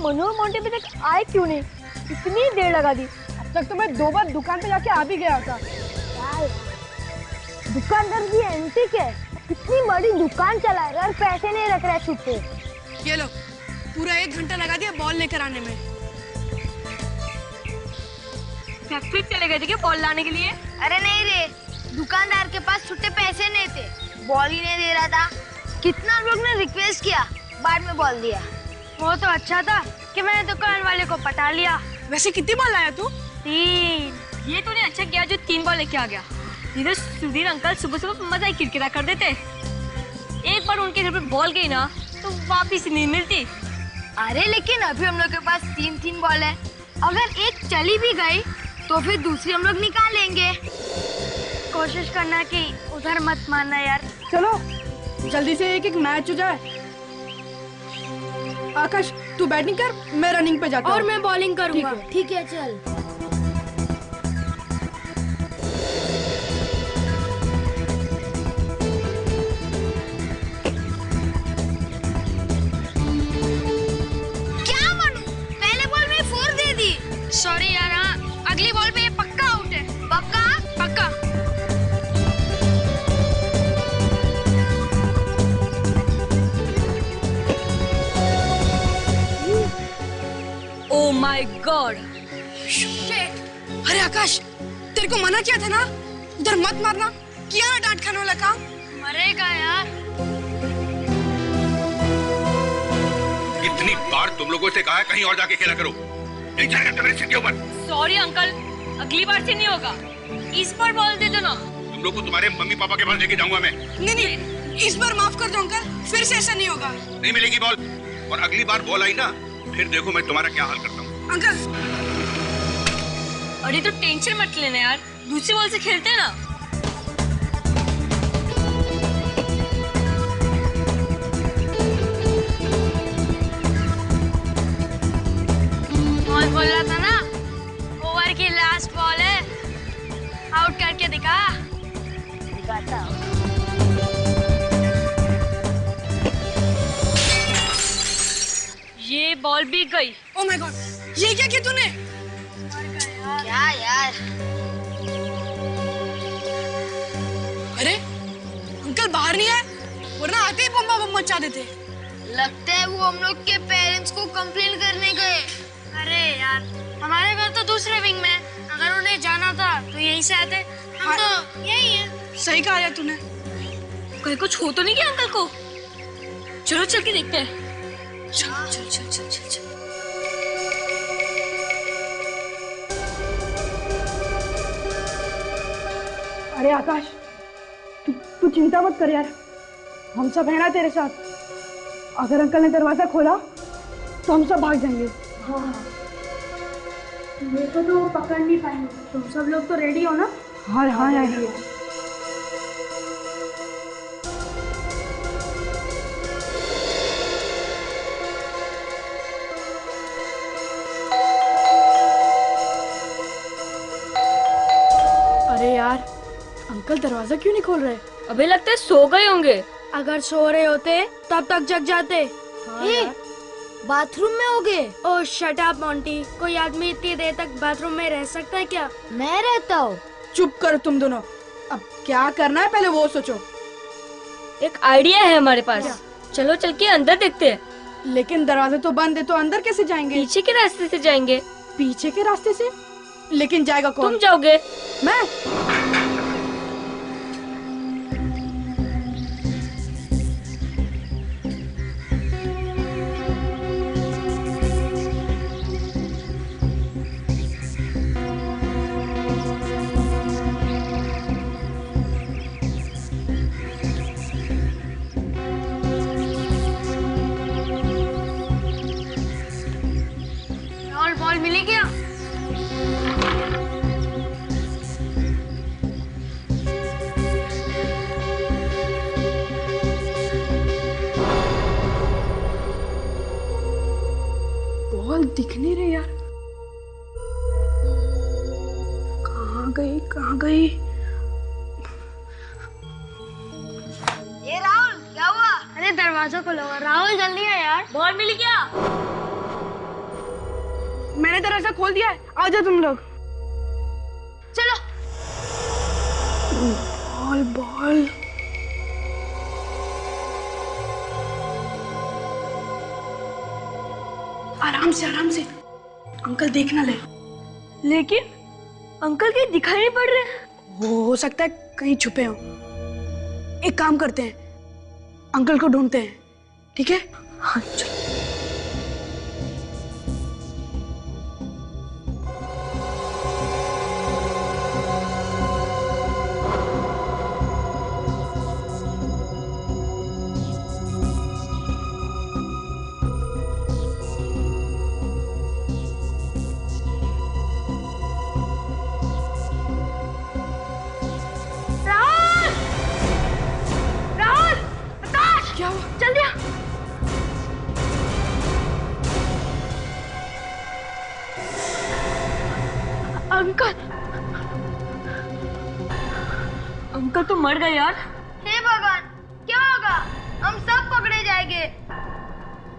मोनू और मोंटी अभी तक आए क्यों नहीं? इतनी देर लगा दी। अब तक तो मैं 2 बार दुकान पे जाके आ भी गया था। दुकानदार भी एंटिक है, इतनी बड़ी दुकान चला रहा है और पैसे नहीं रख रहा है छुट्टे। ये लो, पूरा 1 घंटा लगा दिया बॉल लेकर आने में। फैक्ट्री चले गए थे क्या बॉल लाने के लिए? अरे नहीं रे, दुकानदार के पास छुट्टे पैसे नहीं थे, बॉल ही नहीं दे रहा था। कितना लोग ने रिक्वेस्ट किया, बाद में बॉल दिया। वो तो अच्छा था कि मैंने दुकान वाले को पटा लिया। वैसे कितनी बॉल लाया तू? 3। ये तूने अच्छा किया जो 3 बॉल लेके आ गया। इधर सुधीर अंकल सुबह सुबह मजा ही किरकिरा कर देते। एक बार उनके घर पे बॉल गई ना तो वापिस नहीं मिलती। अरे लेकिन अभी हम लोग के पास 3 बॉल है, अगर एक चली भी गई तो फिर दूसरी हम लोग निकालेंगे। कोशिश करना कि उधर मत मारना यार। चलो जल्दी से एक मैच हो जाए। आकाश तू बैटिंग कर, मैं रनिंग पे जाता हूँ। और मैं बॉलिंग करूंगा। ठीक है चल। क्या मनु, पहले बॉल में 4 दे दी। सॉरी यार, अगली बॉल पे ये पक्का आउट है। पक्का? पक्का। Oh my God. अरे आकाश, तेरे को मना किया था ना उधर मत मारना, किया ना डांट खाने वाला काम। मरेगा यार। इतनी बार तुम लोगों से कहा है कहीं और जाके खेला करो, नहीं जाएगा तो मेरे सिर के ऊपर। सॉरी अंकल, अगली बार से नहीं होगा। इस बार बॉल दे दो ना। तुम लोग को तुम्हारे मम्मी पापा के पास लेके जाऊंगा मैं। नहीं, इस बार माफ कर दो अंकल, फिर से ऐसा नहीं होगा। नहीं मिलेगी बॉल, और अगली बार बॉल आई ना फिर देखो मैं तुम्हारा क्या हाल करता हूँ। अंकल अरे तो टेंशन मत लेना यार, दूसरी बॉल से खेलते हैं ना। कौन बोल रहा था ना, ओवर की लास्ट बॉल है, आउट करके दिखाता हूँ। ये बॉल भी गई। ओह माय गॉड, ये क्या किया तूने? क्या यार? अरे अंकल बाहर नहीं आए, वरना आते ही बम्बा बम मचा देते। लगता है वो हम लोग के पेरेंट्स को कंप्लेन करने गए। अरे यार, हमारे घर तो दूसरे विंग में, अगर उन्हें जाना था तो यहीं से आते। हम तो यही है। सही कहा यार तूने। कहीं कुछ हो तो नहीं गया अंकल को? चलो चल के देखते हैं। चल चल चल चल चल चल। अरे आकाश, तू चिंता मत कर यार, हम सब है ना तेरे साथ। अगर अंकल ने दरवाजा खोला तो हम सब भाग जाएंगे। हाँ मेरे को तो पकड़ नहीं पाएंगे। तुम सब लोग तो रेडी हो ना? हाँ हाँ यार। अरे यार, अंकल दरवाजा क्यों नहीं खोल रहे? अबे लगता है सो गए होंगे। अगर सो रहे होते तब तक जग जाते। बाथरूम में हो गए? ओह शट अप मोंटी, कोई आदमी इतनी देर तक बाथरूम में रह सकता है क्या? मैं रहता हूँ। चुप करो तुम दोनों, अब क्या करना है पहले वो सोचो। एक आइडिया है हमारे पास, चलो चल के अंदर देखते हैं। लेकिन दरवाजा तो बंद है, तो अंदर कैसे जाएंगे? पीछे के रास्ते से जाएंगे। पीछे के रास्ते से? लेकिन जाएगा कौन? तुम जाओगे। मैं? बॉल मिली क्या? बॉल दिख नहीं रही यार, कहाँ गई कहाँ गई? ये राहुल क्या हुआ? अरे दरवाजा खोलो, राहुल जल्दी है यार। बॉल मिली क्या? मैंने दरवाजा खोल दिया है, आ जाओ तुम लोग। चलो। Ball ball. आराम से अंकल देख ना ले। लेकिन अंकल कहीं दिखाई नहीं पड़ रहे। हो सकता है कहीं छुपे हो। एक काम करते हैं, अंकल को ढूंढते हैं, ठीक है? हाँ चलो। अंकल तो मर गए यार। हे भगवान, क्या होगा? हम सब पकड़े जाएंगे।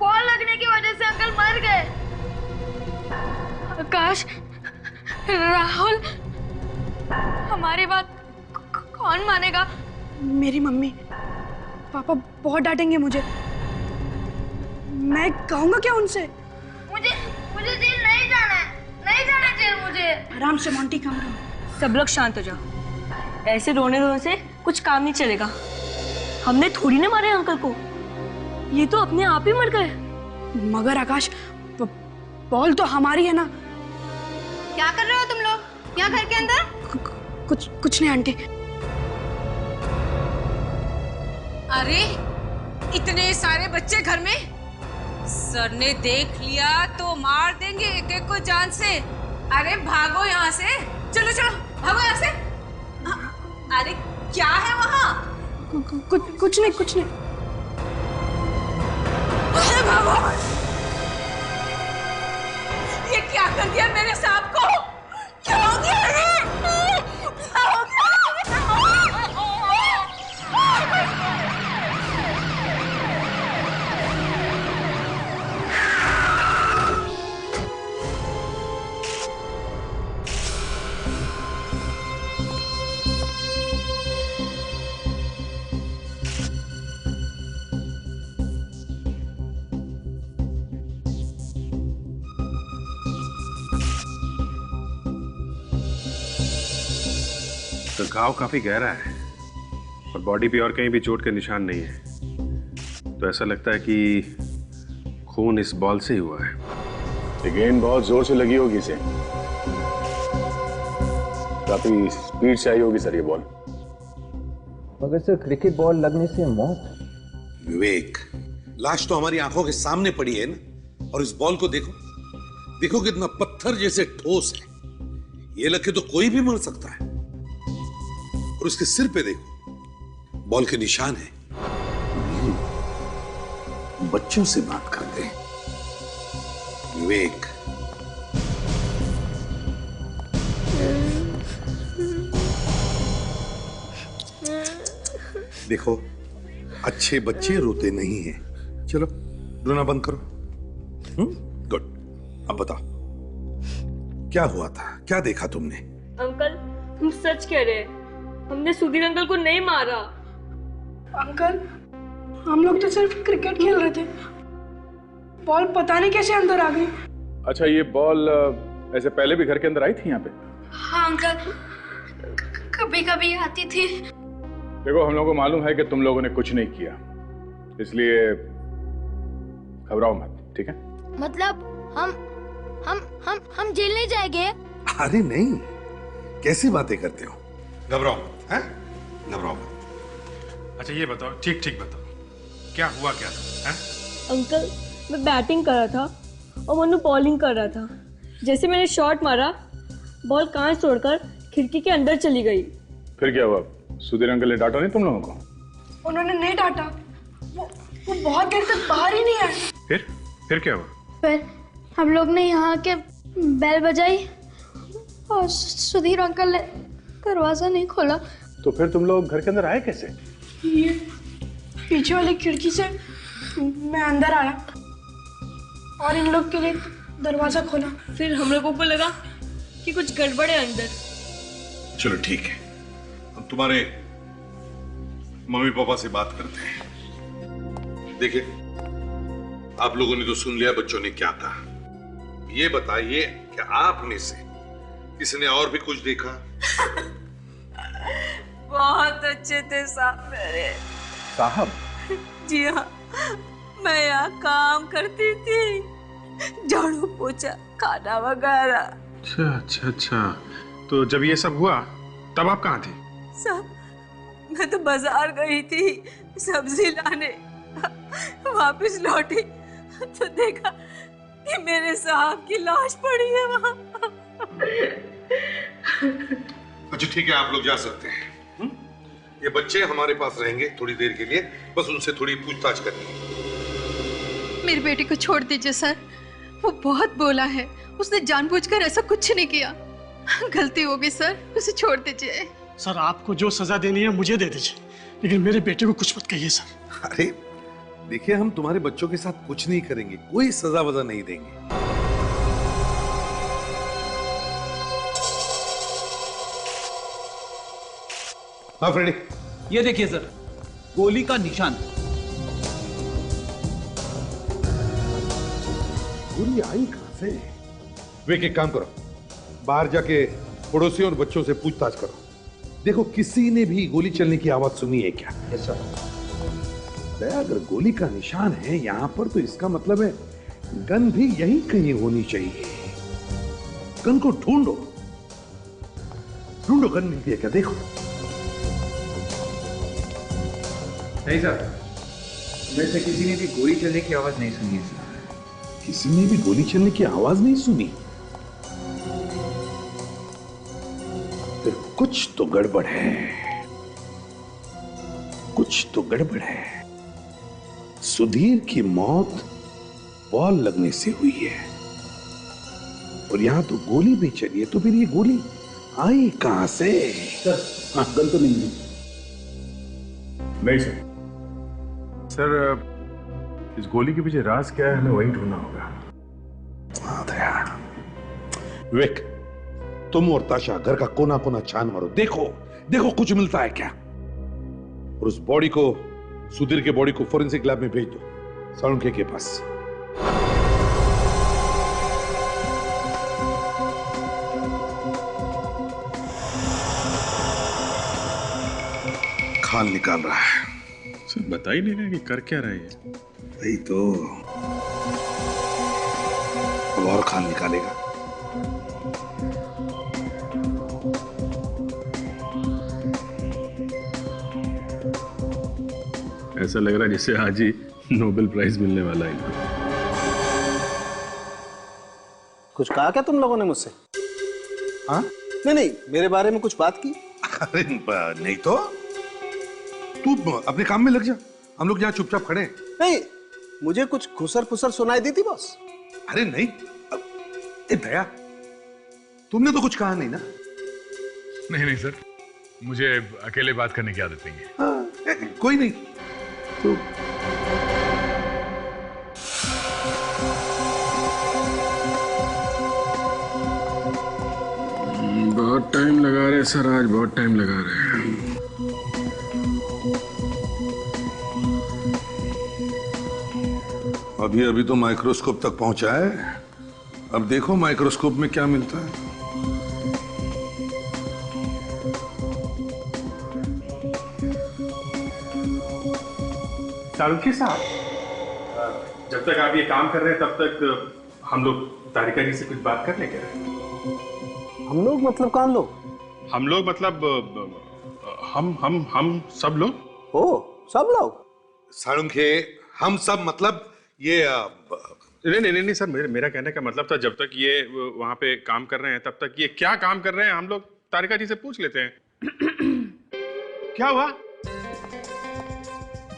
बॉल लगने की वजह से अंकल मर गए। आकाश, राहुल, हमारी बात कौन मानेगा? मेरी मम्मी पापा बहुत डांटेंगे मुझे। मैं कहूंगा क्या उनसे? मुझे जेल नहीं जाना है, नहीं जाना जेल मुझे। आराम से मोंटी, काम करो। सब लोग शांत हो जाओ। ऐसे रोने से कुछ काम नहीं चलेगा। हमने थोड़ी ना मारे अंकल को, ये तो अपने आप ही मर गए। मगर आकाश, बॉल तो हमारी है ना। क्या कर रहे हो तुम लोग यहाँ घर के अंदर? कुछ नहीं आंटी। अरे इतने सारे बच्चे घर में, सर ने देख लिया तो मार देंगे एक एक को जान से। अरे भागो यहाँ से, चलो चलो भागो यहाँ से। अरे क्या है वहाँ? कुछ नहीं। अरे भागो। ये क्या कर दिया मेरे सांप को? क्या हो गया? क्या हो गया? तो घाव काफी गहरा है और बॉडी पे और कहीं भी चोट के निशान नहीं है, तो ऐसा लगता है कि खून इस बॉल से ही हुआ है। ये गेंद बहुत जोर से लगी होगी इसे, काफी स्पीड से आई होगी सर ये बॉल। मगर सर क्रिकेट बॉल लगने से मौत? विवेक, लाश तो हमारी आंखों के सामने पड़ी है ना, और इस बॉल को देखो कितना पत्थर जैसे ठोस है। ये लगे तो कोई भी मर सकता है। और उसके सिर पे देखो, बॉल के निशान है। बच्चों से बात करते हैं विवेक। देखो, अच्छे बच्चे रोते नहीं हैं। चलो रोना बंद करो। गुड। अब बताओ क्या हुआ था, क्या देखा तुमने? अंकल, तुम सच कह रहे हैं, हमने सुधीर अंकल को नहीं मारा। अंकल, हम लोग तो सिर्फ क्रिकेट खेल रहे थे, बॉल पता नहीं कैसे अंदर आ गई। अच्छा, ये बॉल ऐसे पहले भी घर के अंदर आई थी यहाँ पे? हाँ अंकल, कभी कभी आती थी। देखो, हम लोगों को मालूम है कि तुम लोगों ने कुछ नहीं किया, इसलिए घबराओ मत, ठीक है? मतलब हम जेल नहीं जाएंगे? अरे नहीं, कैसी बातें करते हो? घबराओ मत, हैं? घबराओ मत। अच्छा ये बताओ, ठीक बताओ, क्या हुआ क्या था? हैं? अंकल, मैं बैटिंग कर रहा था और मनु बॉलिंग कर रहा था। जैसे मैंने शॉट मारा, बॉल कांच तोड़कर खिड़की के अंदर चली गई। फिर क्या हुआ? सुधीर अंकल ने डांटा नहीं तुम लोगों को? उन्होंने नहीं डांटा, वो बहुत देर तक बाहर ही नहीं आए। फिर क्या हुआ? फिर हम लोग ने यहाँ के बेल बजाई और सुधीर अंकल ने दरवाजा नहीं खोला। तो फिर तुम लोग घर के अंदर आए कैसे? ये पीछे वाली खिड़की से मैं अंदर आया और इन लोग के लिए दरवाजा खोला। फिर हम लोगों को लगा कि कुछ गड़बड़ है अंदर। चलो ठीक है, हम तुम्हारे मम्मी पापा से बात करते हैं। देखिए, आप लोगों ने तो सुन लिया बच्चों ने क्या कहा। ये बताइए कि आप में से किसी ने और भी कुछ देखा? बहुत अच्छे थे साहब मेरे। साहब? जी हाँ, मैं यहाँ काम करती थी, झाड़ू पोछा खाना वगैरह। अच्छा अच्छा अच्छा, तो जब ये सब हुआ तब आप कहाँ थे? साहब मैं तो बाजार गई थी सब्जी लाने, वापस लौटी तो देखा कि मेरे साहब की लाश पड़ी है वहाँ। अच्छा ठीक है, आप लोग जा सकते हैं। ये बच्चे हमारे पास रहेंगे थोड़ी देर के लिए, बस उनसे थोड़ी पूछताछ करनी है। मेरे बेटे को छोड़ दीजिए सर, वो बहुत बोला है, उसने जानबूझकर ऐसा कुछ नहीं किया, गलती हो गई सर, उसे छोड़ दीजिए। सर आपको जो सजा देनी है मुझे दे दीजिए, लेकिन मेरे बेटे को कुछ मत कहिए सर। अरे देखिए, हम तुम्हारे बच्चों के साथ कुछ नहीं करेंगे, कोई सजा वजा नहीं देंगे। हाँ फ्रेडी, ये देखिए सर, गोली का निशान। गोली आई कहां से? वे एक काम करो, बाहर जाके पड़ोसियों और बच्चों से पूछताछ करो। देखो किसी ने भी गोली चलने की आवाज सुनी है क्या? Yes sir. अगर गोली का निशान है यहां पर, तो इसका मतलब है गन भी यहीं कहीं होनी चाहिए। गन को ढूंढो, ढूंढो, गन मिलती है क्या? देखो। नहीं सर, में से किसी ने भी गोली चलने की आवाज नहीं सुनी है सर। किसी ने भी गोली चलने की आवाज नहीं सुनी? फिर कुछ तो गड़बड़ है, कुछ तो गड़बड़ है। सुधीर की मौत बॉल लगने से हुई है, और यहां तो गोली भी चली है, तो फिर ये गोली आई कहां से? सर हाँ, गन तो नहीं है। नहीं सर। सर, इस गोली के पीछे राज क्या है, हमें वही ढूंढना होगा। हाँ दया, विवेक, तुम और ताशा घर का कोना कोना छान मारो, देखो देखो कुछ मिलता है क्या। और उस बॉडी को, सुधीर के बॉडी को फोरेंसिक लैब में भेज दो, साळुंखे के पास। खाल निकाल रहा है। सर बता ही नहीं रहा कि कर क्या रहे हैं। वही तो, अब और खाल निकालेगा। ऐसा लग रहा है जैसे आज ही नोबेल प्राइज मिलने वाला है इनको। कुछ कहा क्या तुम लोगों ने मुझसे? हाँ? नहीं, मेरे बारे में कुछ बात की? अरे नहीं तो, तू अपने काम में लग जा, हम लोग यहाँ चुपचाप खड़े हैं। नहीं, मुझे कुछ खुसर फुसर सुनाई दी थी बॉस। अरे नहीं, दया, तुमने तो कुछ कहा नहीं ना? नहीं सर, मुझे अकेले बात करने की आदत नहीं है। हाँ, कोई नहीं तो। बहुत टाइम लगा रहे सर, आज बहुत टाइम लगा रहे हैं। अभी अभी तो माइक्रोस्कोप तक पहुंचा है, अब देखो माइक्रोस्कोप में क्या मिलता है। साळुंखे साहब, जब तक आप ये काम कर रहे हैं तब तक हम लोग तारिका जी से कुछ बात कर लेंगे। हम लोग मतलब कौन लोग? हम लोग मतलब हम सब लोग। ओ, सब लोग? साळुंखे, हम सब मतलब ये नहीं सर, मेरा कहने का मतलब था जब तक ये वहां पे काम कर रहे हैं तब तक ये क्या काम कर रहे हैं हम लोग तारिका जी से पूछ लेते हैं। क्या हुआ?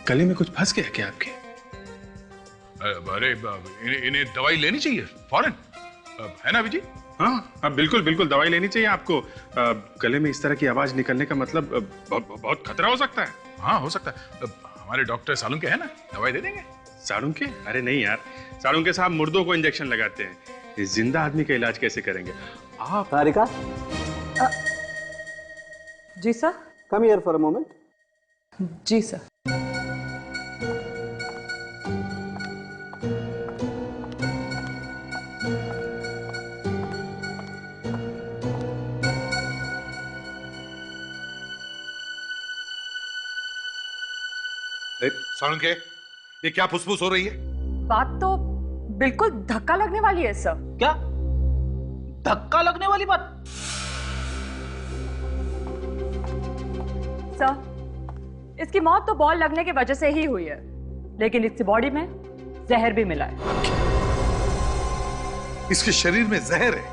गले में कुछ फंस गया क्या आपके? अरे इन्हें दवाई लेनी चाहिए फौरन, है ना अभी जी? हाँ बिल्कुल बिल्कुल, दवाई लेनी चाहिए आपको। गले में इस तरह की आवाज निकलने का मतलब बहुत खतरा हो सकता है। हाँ हो सकता है, हमारे डॉक्टर साळुंखे है ना, दवाई दे देंगे। साळुंखे? अरे नहीं यार, साळुंखे साहब मुर्दों को इंजेक्शन लगाते हैं, इस जिंदा आदमी का इलाज कैसे करेंगे आप? तारिका, जी sir. Come here for a moment. जी सर। साळुंखे, ये क्या फुसफुस हो रही है? बात तो बिल्कुल धक्का लगने वाली है सर। क्या धक्का लगने वाली बात? सर, इसकी मौत तो बॉल लगने की वजह से ही हुई है, लेकिन इसकी बॉडी में जहर भी मिला है। इसके शरीर में जहर है,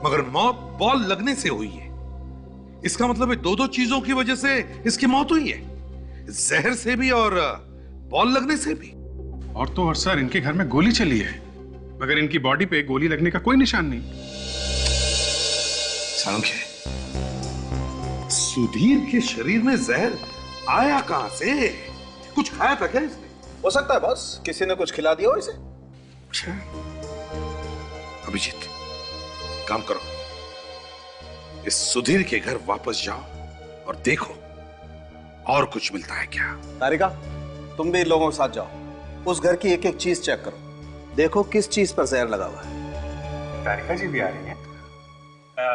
मगर मौत बॉल लगने से हुई है। इसका मतलब है दो चीजों की वजह से इसकी मौत हुई है, जहर से भी और बॉल लगने से भी। और तो और सर, इनके घर में गोली चली है, मगर इनकी बॉडी पे गोली लगने का कोई निशान नहीं। साळुंखे, सुधीर के शरीर में जहर आया कहां से? कुछ खाया था क्या इसने? हो सकता है बॉस, किसी ने कुछ खिला दिया हो इसे। अभिजीत, काम करो, इस सुधीर के घर वापस जाओ और देखो और कुछ मिलता है क्या। तारिका, तुम भी इन लोगों के साथ जाओ, उस घर की एक एक चीज चेक करो, देखो किस चीज पर जहर लगा हुआ है। तारिका जी भी आ रही हैं।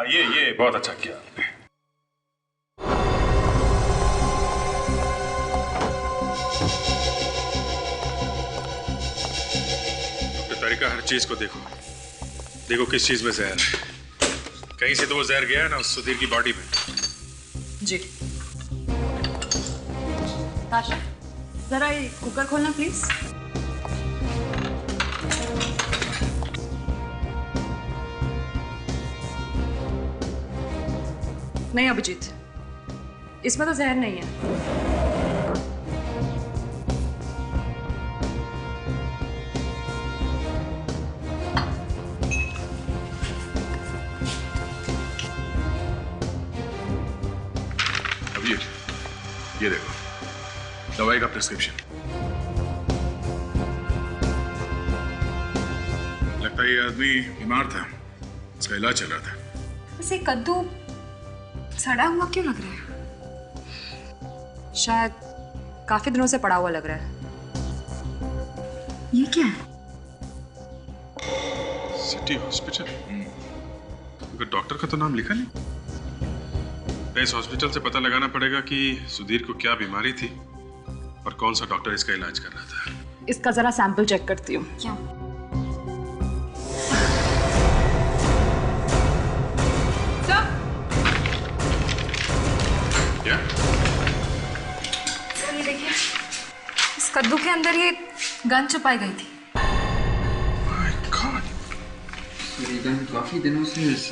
ये बहुत अच्छा किया आपने। तारिका, हर चीज को देखो, देखो किस चीज में जहर है। कहीं से तो वो जहर गया है ना उस सुधीर की बॉडी में। जी। ताशा, जरा ये कुकर खोलना प्लीज। नहीं अभिजीत, इसमें तो जहर नहीं है। ये देखो, दवाई का प्रिस्क्रिप्शन। लगता है ये आदमी बीमार था, इसका इलाज चल रहा था। वैसे कद्दू सड़ा हुआ क्यों लग रहा है? शायद काफी दिनों से पड़ा हुआ लग रहा है। ये क्या है? सिटी हॉस्पिटल, मगर डॉक्टर का तो नाम लिखा नहीं। इस हॉस्पिटल से पता लगाना पड़ेगा कि सुधीर को क्या बीमारी थी और कौन सा डॉक्टर इसका इलाज कर रहा था। इसका जरा सैंपल चेक करती हूँ। क्या? क्या? ये देखिए, इस कद्दू के अंदर ये गन छुपाई गई थी। My God! ये गन काफी दिनों से इस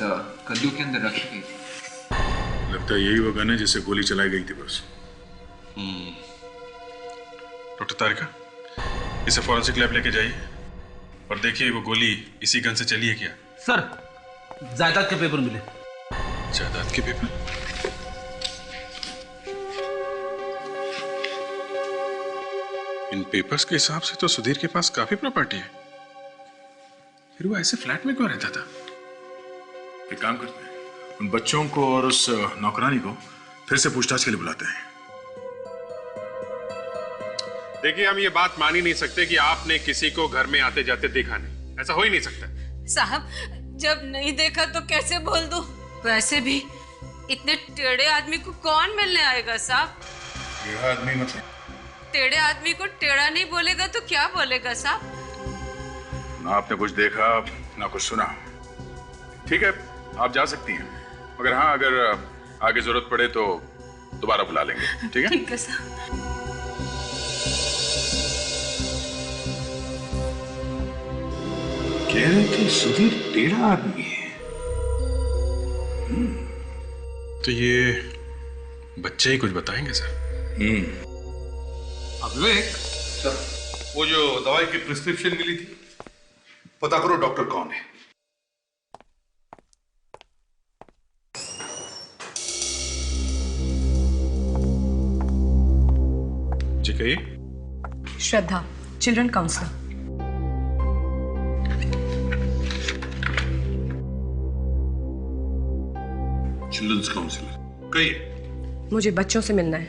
कद्दू के अंदर रखी गई थी। लगता है यही वो गन है जिससे गोली चलाई गई थी बस। डॉक्टर तारिका, इसे फॉरेंसिक लैब लेके जाइए और देखिए वो गोली इसी गन से चली है क्या। सर, जायदाद के पेपर मिले। जायदाद के पेपर? इन पेपर्स के हिसाब से तो सुधीर के पास काफी प्रॉपर्टी है, फिर वो ऐसे फ्लैट में क्यों रहता था? एक काम करते हैं, उन बच्चों को और उस नौकरानी को फिर से पूछताछ के लिए बुलाते हैं। देखिए, हम ये बात मान ही नहीं सकते कि आपने किसी को घर में आते जाते देखा नहीं। ऐसा हो ही नहीं सकता। साहब, जब नहीं देखा तो कैसे बोल दूं? वैसे भी इतने टेढ़े आदमी को कौन मिलने आएगा साहब? टेढ़ा आदमी मतलब? टेढ़े आदमी को टेढ़ा नहीं बोलेगा तो क्या बोलेगा साहब? ना आपने कुछ देखा ना कुछ सुना। ठीक है, आप जा सकती हैं, मगर हाँ, अगर आगे जरूरत पड़े तो दोबारा बुला लेंगे। ठीक है? ठीक है साहब। कह रहे थे सुधीर टेढ़ा आदमी है। तो ये बच्चे ही कुछ बताएंगे सर। विवेक सर, वो जो दवाई की प्रिस्क्रिप्शन मिली थी, पता करो डॉक्टर कौन है। जी कहिए। श्रद्धा, चिल्ड्रन काउंसलर। चिल्ड्रंस काउंसिलर, कहिए। मुझे बच्चों से मिलना है।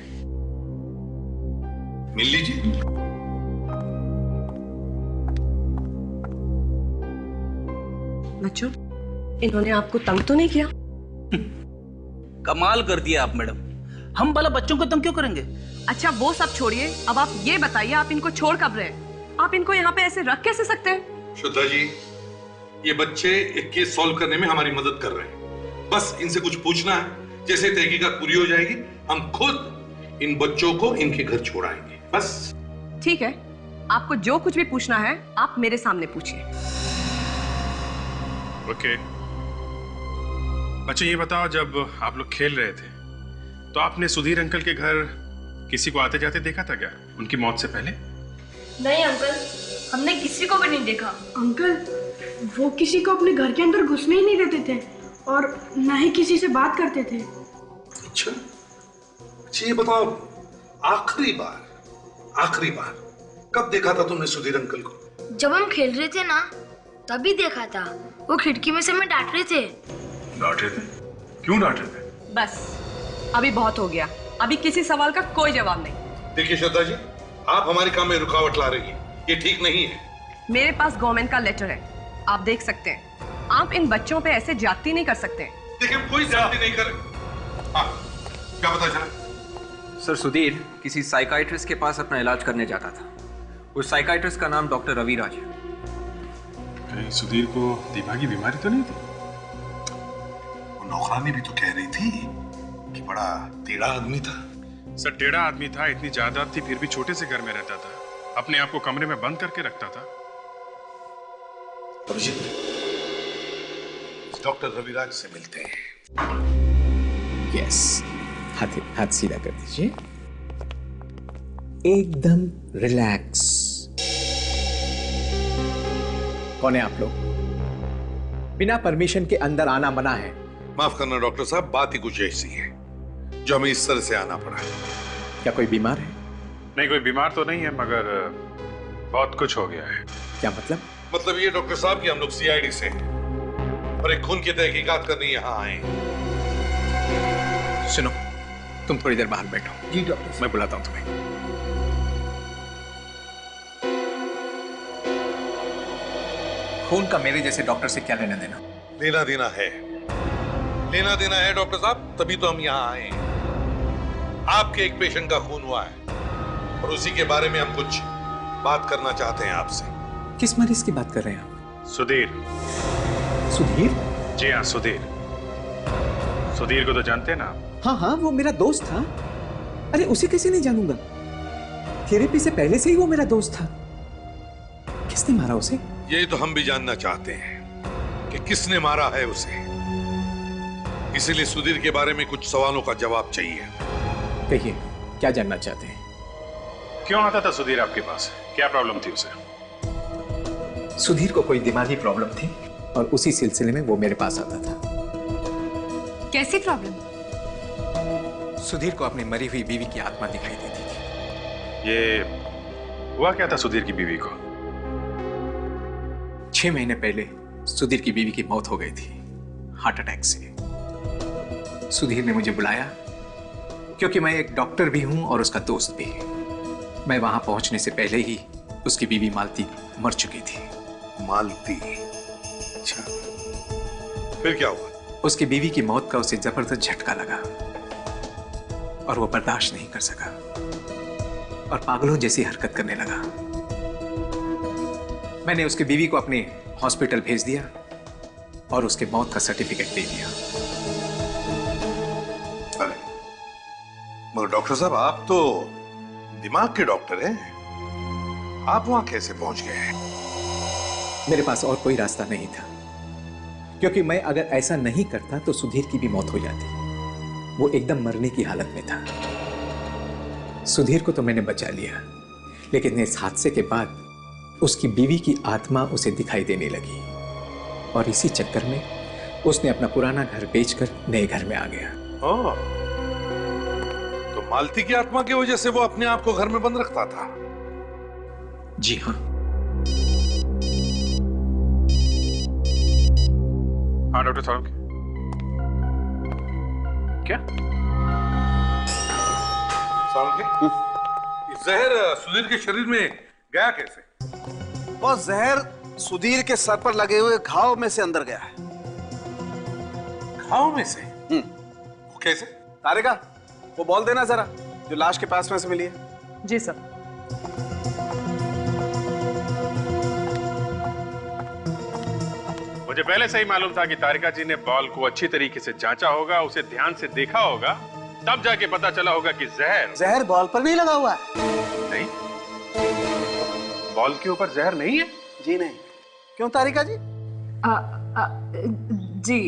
मिल लीजिए। बच्चों, इन्होंने आपको तंग तो नहीं किया? कमाल कर दिया आप मैडम, हम भला बच्चों को तंग क्यों करेंगे? अच्छा वो सब छोड़िए, अब आप ये बताइए आप इनको छोड़ कब रहे? आप इनको यहाँ पे ऐसे रख कैसे सकते हैं? श्रद्धा जी, ये बच्चे एक केस सॉल्व करने में हमारी मदद कर रहे हैं। बस इनसे कुछ पूछना है, जैसे तहकीकात पूरी हो जाएगी हम खुद इन बच्चों को इनके घर छोड़ाएंगे, बस। ठीक है, आपको जो कुछ भी पूछना है आप मेरे सामने पूछिए। ओके। बच्चे ये बताओ, जब आप लोग खेल रहे थे तो आपने सुधीर अंकल के घर किसी को आते जाते देखा था क्या, उनकी मौत से पहले? नहीं अंकल, हमने किसी को भी नहीं देखा। अंकल, वो किसी को अपने घर के अंदर घुसने ही नहीं देते थे और न ही किसी से बात करते थे। अच्छा, ये बताओ, आखिरी बार कब देखा था तुमने सुधीर अंकल को? जब हम खेल रहे थे ना, तभी देखा था। वो खिड़की में से हमें डांट रहे थे। डांटे थे? क्यों डांटे थे? बस अभी बहुत हो गया, अभी किसी सवाल का कोई जवाब नहीं। देखिए श्रद्धा जी, आप हमारे काम में रुकावट ला रही हैं, ये ठीक नहीं है। मेरे पास गवर्नमेंट का लेटर है, आप देख सकते हैं। आप इन बच्चों पे ऐसे जाती नहीं कर सकते। देखिए, कोई जाती नहीं करे। हाँ, क्या पता चला? सर, सुधीर किसी साइकाइट्रिस्ट के पास अपना इलाज करने जाता था। उस साइकाइट्रिस्ट का नाम डॉक्टर रविराज है। कहीं सुधीर को दिमागी बीमारी तो नहीं थी? वो नौकरानी भी तो कह रही थी कि बड़ा टेढ़ा आदमी था। सर, टेढ़ा आदमी था, इतनी जायदाद थी, फिर भी छोटे से घर में रहता था, अपने आप को कमरे में बंद करके रखता था। अभिजीत, डॉक्टर रविराज से मिलते हैं। यस, हाथ सीधा कर दीजिए, एकदम रिलैक्स। कौन है आप लोग? बिना परमिशन के अंदर आना मना है। माफ करना डॉक्टर साहब, बात ही कुछ ऐसी है जो हमें इस तरह से आना पड़ा है। क्या कोई बीमार है? नहीं, कोई बीमार तो नहीं है, मगर बहुत कुछ हो गया है। क्या मतलब? मतलब ये डॉक्टर साहब कि हम लोग सीआईडी से और एक खून की तहकीकात करने यहाँ आए। सुनो, तुम थोड़ी देर बाहर बैठो। जी डॉक्टर, मैं बुलाता हूं तुम्हें। खून का मेरे जैसे डॉक्टर से क्या लेना देना? लेना देना है, लेना देना है डॉक्टर साहब, तभी तो हम यहाँ आए हैं। आपके एक पेशेंट का खून हुआ है और उसी के बारे में हम कुछ बात करना चाहते हैं आपसे। किस मरीज की बात कर रहे हैं आप? सुधीर। सुधीर? जी हाँ, सुधीर। सुधीर को तो जानते हैं ना आप? हाँ हाँ, वो मेरा दोस्त था। अरे उसे कैसे नहीं जानूंगा? थेरेपी से पहले से ही वो मेरा दोस्त था। किसने मारा उसे? यही तो हम भी जानना चाहते हैं कि किसने मारा है उसे। इसीलिए सुधीर के बारे में कुछ सवालों का जवाब चाहिए। कहिए, क्या जानना चाहते हैं? क्यों आता था सुधीर आपके पास? क्या प्रॉब्लम थी उसे? सुधीर को कोई दिमागी प्रॉब्लम थी और उसी सिलसिले में वो मेरे पास आता था। कैसी प्रॉब्लम? सुधीर को अपनी मरी हुई बीवी की आत्मा दिखाई देती थी। ये हुआ क्या था सुधीर की बीवी को? 6 महीने पहले सुधीर की बीवी की मौत हो गई थी, हार्ट अटैक से। सुधीर ने मुझे बुलाया क्योंकि मैं एक डॉक्टर भी हूं और उसका दोस्त भी। मैं वहां पहुंचने से पहले ही उसकी बीवी मालती मर चुकी थी। मालती? अच्छा, फिर क्या हुआ? उसकी बीवी की मौत का उसे जबरदस्त झटका लगा और वो बर्दाश्त नहीं कर सका और पागलों जैसी हरकत करने लगा। मैंने उसकी बीवी को अपने हॉस्पिटल भेज दिया और उसके मौत का सर्टिफिकेट दे दिया। अरे मगर डॉक्टर साहब, आप तो दिमाग के डॉक्टर हैं, आप वहां कैसे पहुंच गए? मेरे पास और कोई रास्ता नहीं था, क्योंकि मैं अगर ऐसा नहीं करता तो सुधीर की भी मौत हो जाती। वो एकदम मरने की हालत में था। सुधीर को तो मैंने बचा लिया, लेकिन इस हादसे के बाद उसकी बीवी की आत्मा उसे दिखाई देने लगी और इसी चक्कर में उसने अपना पुराना घर बेचकर नए घर में आ गया। ओह, तो मालती की आत्मा की वजह से वो अपने आप को घर में बंद रखता था? जी हाँ। हाँ डॉक्टर साहब, क्या? जहर सुधीर के शरीर में गया कैसे? वो जहर सुधीर के सर पर लगे हुए घाव में से अंदर गया है। घाव में से? वो कैसे? तारिका, वो बॉल देना जरा, जो लाश के पास में से मिली है। जी सर। मुझे पहले से ही मालूम था कि तारिका जी ने बॉल को अच्छी तरीके से जांचा होगा, उसे ध्यान से देखा होगा, तब जाके पता चला होगा कि जहर बॉल पर नहीं लगा हुआ है। नहीं, बॉल के ऊपर जहर नहीं है। जी नहीं। क्यों तारिका जी? जी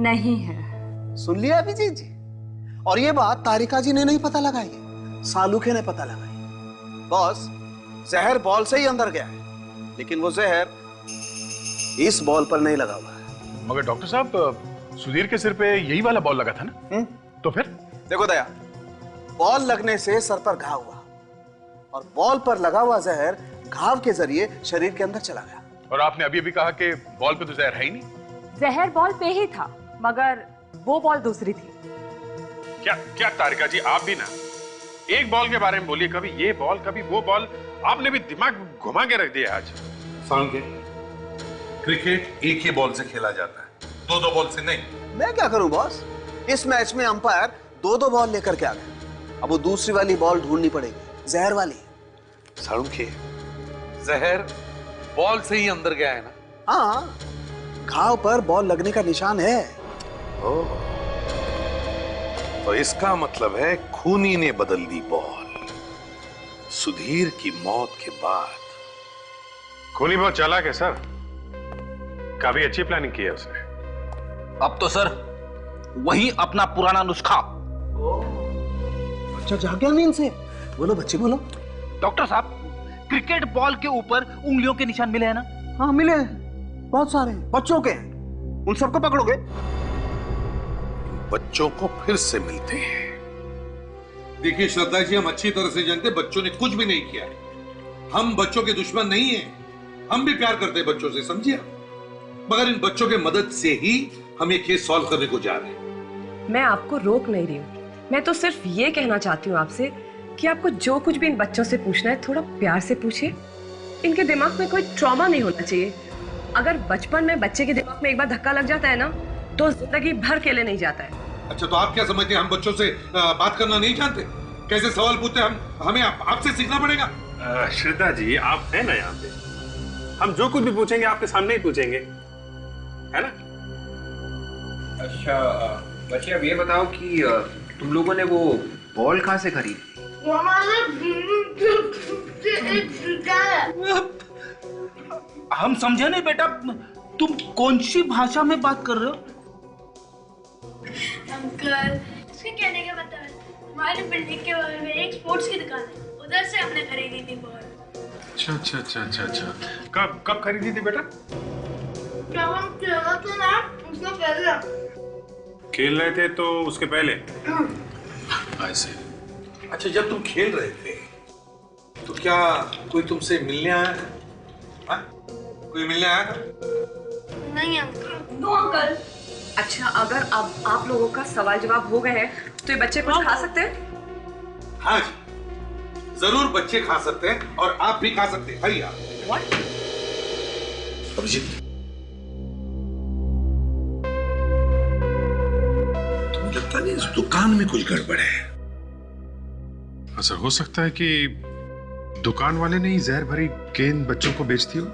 नहीं है। सुन लिया अभिजीत जी? और ये बात तारिका जी ने नहीं पता लगाई है, सालुखे ने पता लगाई। बॉस, जहर बॉल से ही अंदर गया है, लेकिन वो जहर इस बॉल पर नहीं लगा हुआ है। मगर डॉक्टर साहब, सुधीर के सिर पे यही वाला बॉल लगा था ना? तो फिर? देखो दया, बॉल लगने से सर पर घाव हुआ और बॉल पर लगा हुआ जहर घाव के जरिए शरीर के अंदर चला गया। और आपने अभी अभी कहा कि बॉल पे तो जहर है ही नहीं। जहर बॉल पे ही था, मगर वो बॉल दूसरी थी। क्या तारिका जी, आप भी ना एक बॉल के बारे में बोलिए, कभी ये बॉल कभी वो बॉल, आपने भी दिमाग घुमा के रख दिया आज। सांगे, क्रिकेट एक ही बॉल से खेला जाता है, दो बॉल से नहीं। मैं क्या करूं बॉस? इस मैच में अंपायर दो बॉल लेकर के आ गए। अब वो दूसरी वाली बॉल ढूंढनी पड़ेगी, जहर वाली। सालुखे, जहर बॉल से ही अंदर गया है ना? हाँ, घाव पर बॉल लगने का निशान है। ओह, तो इसका मतलब है खूनी ने बदल दी बॉल। सुधीर की मौत के बाद। खूनी बहुत चालाक है सर, काफी अच्छी प्लानिंग की है उसने। अब तो सर वही अपना पुराना नुस्खा। अच्छा, जाग गया नींद से? बोलो बच्चे बोलो। डॉक्टर साहब, क्रिकेट बॉल के ऊपर उंगलियों के निशान मिले हैं ना? हाँ मिले हैं, बहुत सारे बच्चों के हैं। उन सबको पकड़ोगे? बच्चों को फिर से मिलते हैं। देखिए श्रद्धा जी, हम अच्छी तरह से जानते हैं बच्चों ने कुछ भी नहीं किया। हम बच्चों के दुश्मन नहीं हैं, हम भी प्यार करते हैं बच्चों से, समझिए। मगर इन बच्चों के मदद से ही हम ये केस सॉल्व करने को जा रहे हैं। मैं आपको रोक नहीं रही हूँ, मैं तो सिर्फ ये कहना चाहती हूँ आपसे कि आपको जो कुछ भी इन बच्चों से पूछना है थोड़ा प्यार से पूछिए। इनके दिमाग में कोई ट्रॉमा नहीं होना चाहिए। अगर बचपन में बच्चे के दिमाग में एक बार धक्का लग जाता है ना, तो जिंदगी भर के लिए नहीं जाता है। अच्छा, तो आप क्या समझते हैं हम बच्चों से बात करना नहीं जानते? कैसे सवाल पूछते हैं हमें आपसे सीखना पड़ेगा। श्रद्धा जी, आप हैं ना यहाँ पे, हम जो कुछ भी पूछेंगे आपके सामने ही पूछेंगे, है ना? अच्छा बच्चे, अब ये बताओ कि तुम लोगों ने वो बॉल कहाँ से खरीदी? हम समझे नहीं बेटा, तुम कौन सी भाषा में बात कर रहे हो? अंकल, इसके कहने का मतलब हमारी बिल्डिंग के बगल में एक स्पोर्ट्स की दुकान है, उधर से हमने खरीदी थी बॉल। अच्छा। कब खरीदी थी बेटा? जब हम खेल रहे थे ना, उसके पहले। खेल रहे थे तो उसके पहले? ऐसे। अच्छा, जब तुम खेल रहे थे तो क्या कोई तुमसे मिलने आया था? हाँ? कोई मिलने आया था? नहीं अंकल। No uncle. अच्छा, अगर अब आप लोगों का सवाल जवाब हो गए हैं तो ये बच्चे कुछ खा सकते हैं? हाँ जी, जरूर बच्चे खा सकते हैं और आप भी खा सकते हैं। आइए आप। अभिजीत, मुझे लगता नहीं इस दुकान में कुछ गड़बड़ है। सर, हो सकता है कि दुकान वाले ने ही जहर भरी गेंद बच्चों को बेच दी हो।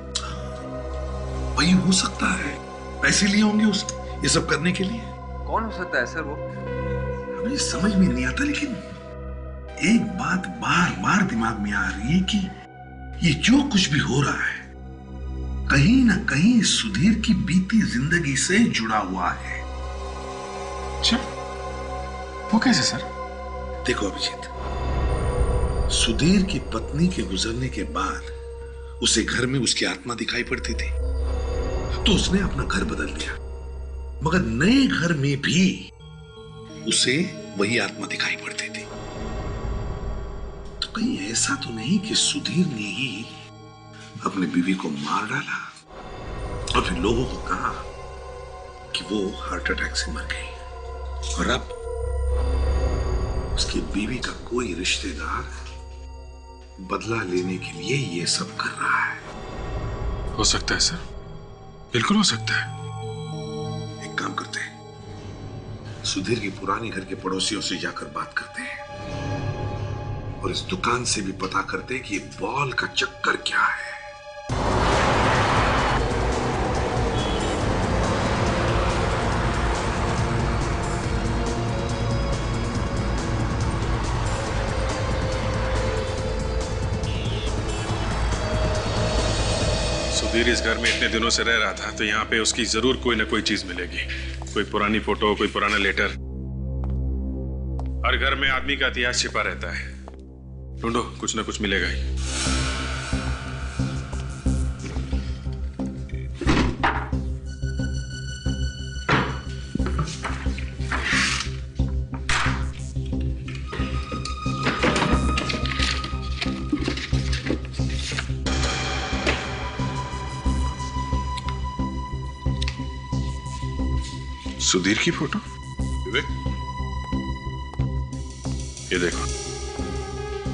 वही हो सकता है, पैसे लिए होंगे उसने ये सब करने के लिए। कौन हो सकता है सर वो? हमें समझ में नहीं आता, लेकिन एक बात बार बार दिमाग में आ रही है कि ये जो कुछ भी हो रहा है कहीं ना कहीं सुधीर की बीती जिंदगी से जुड़ा हुआ है। अच्छा, वो कैसे सर? देखो अभिजीत, सुधीर की पत्नी के गुजरने के बाद उसे घर में उसकी आत्मा दिखाई पड़ती थी, तो उसने अपना घर बदल दिया, मगर नए घर में भी उसे वही आत्मा दिखाई पड़ती थी। तो कहीं ऐसा तो नहीं कि सुधीर ने ही अपनी बीवी को मार डाला और फिर लोगों को कहा कि वो हार्ट अटैक से मर गई, और अब उसकी बीवी का कोई रिश्तेदार बदला लेने के लिए ये सब कर रहा है। हो सकता है सर, बिल्कुल हो सकता है। एक काम करते हैं, सुधीर की पुरानी घर के पड़ोसियों से जाकर बात करते हैं और इस दुकान से भी पता करते हैं कि ये बॉल का चक्कर क्या है। सुधीर इस घर में इतने दिनों से रह रहा था तो यहाँ पे उसकी जरूर कोई ना कोई चीज मिलेगी। कोई पुरानी फोटो, कोई पुराना लेटर। हर घर में आदमी का इतिहास छिपा रहता है। ढूंढो, कुछ ना कुछ मिलेगा ही। सुधीर की फोटो? विवेक, ये देखो,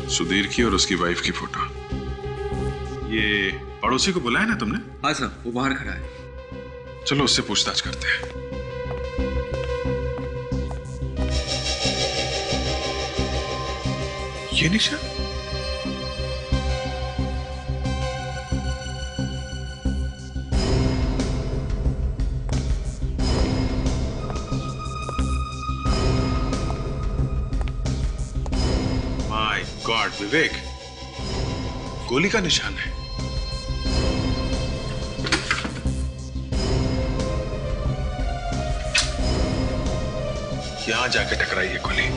सुधीर की और उसकी वाइफ की फोटो। ये पड़ोसी को बुलाया ना तुमने? हाँ सर, वो बाहर खड़ा है। चलो उससे पूछताछ करते हैं। ये निशान? गॉड विवेक, गोली का निशान है। यहां जाके टकराई है गोली।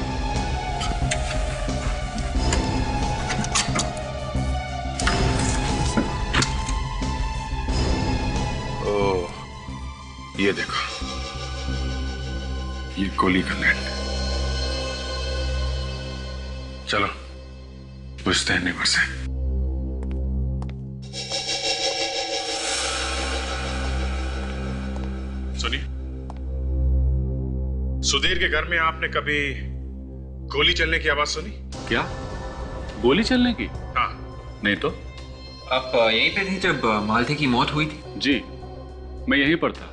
ओह, ये देखो, ये गोली का नेट। चलो पूछते हैं नेबर से। सुनिए, सुधीर के घर में आपने कभी गोली चलने की आवाज सुनी? क्या? गोली चलने की? हाँ। नहीं तो। आप यहीं पे थे जब मालती की मौत हुई थी? जी, मैं यहीं पर था।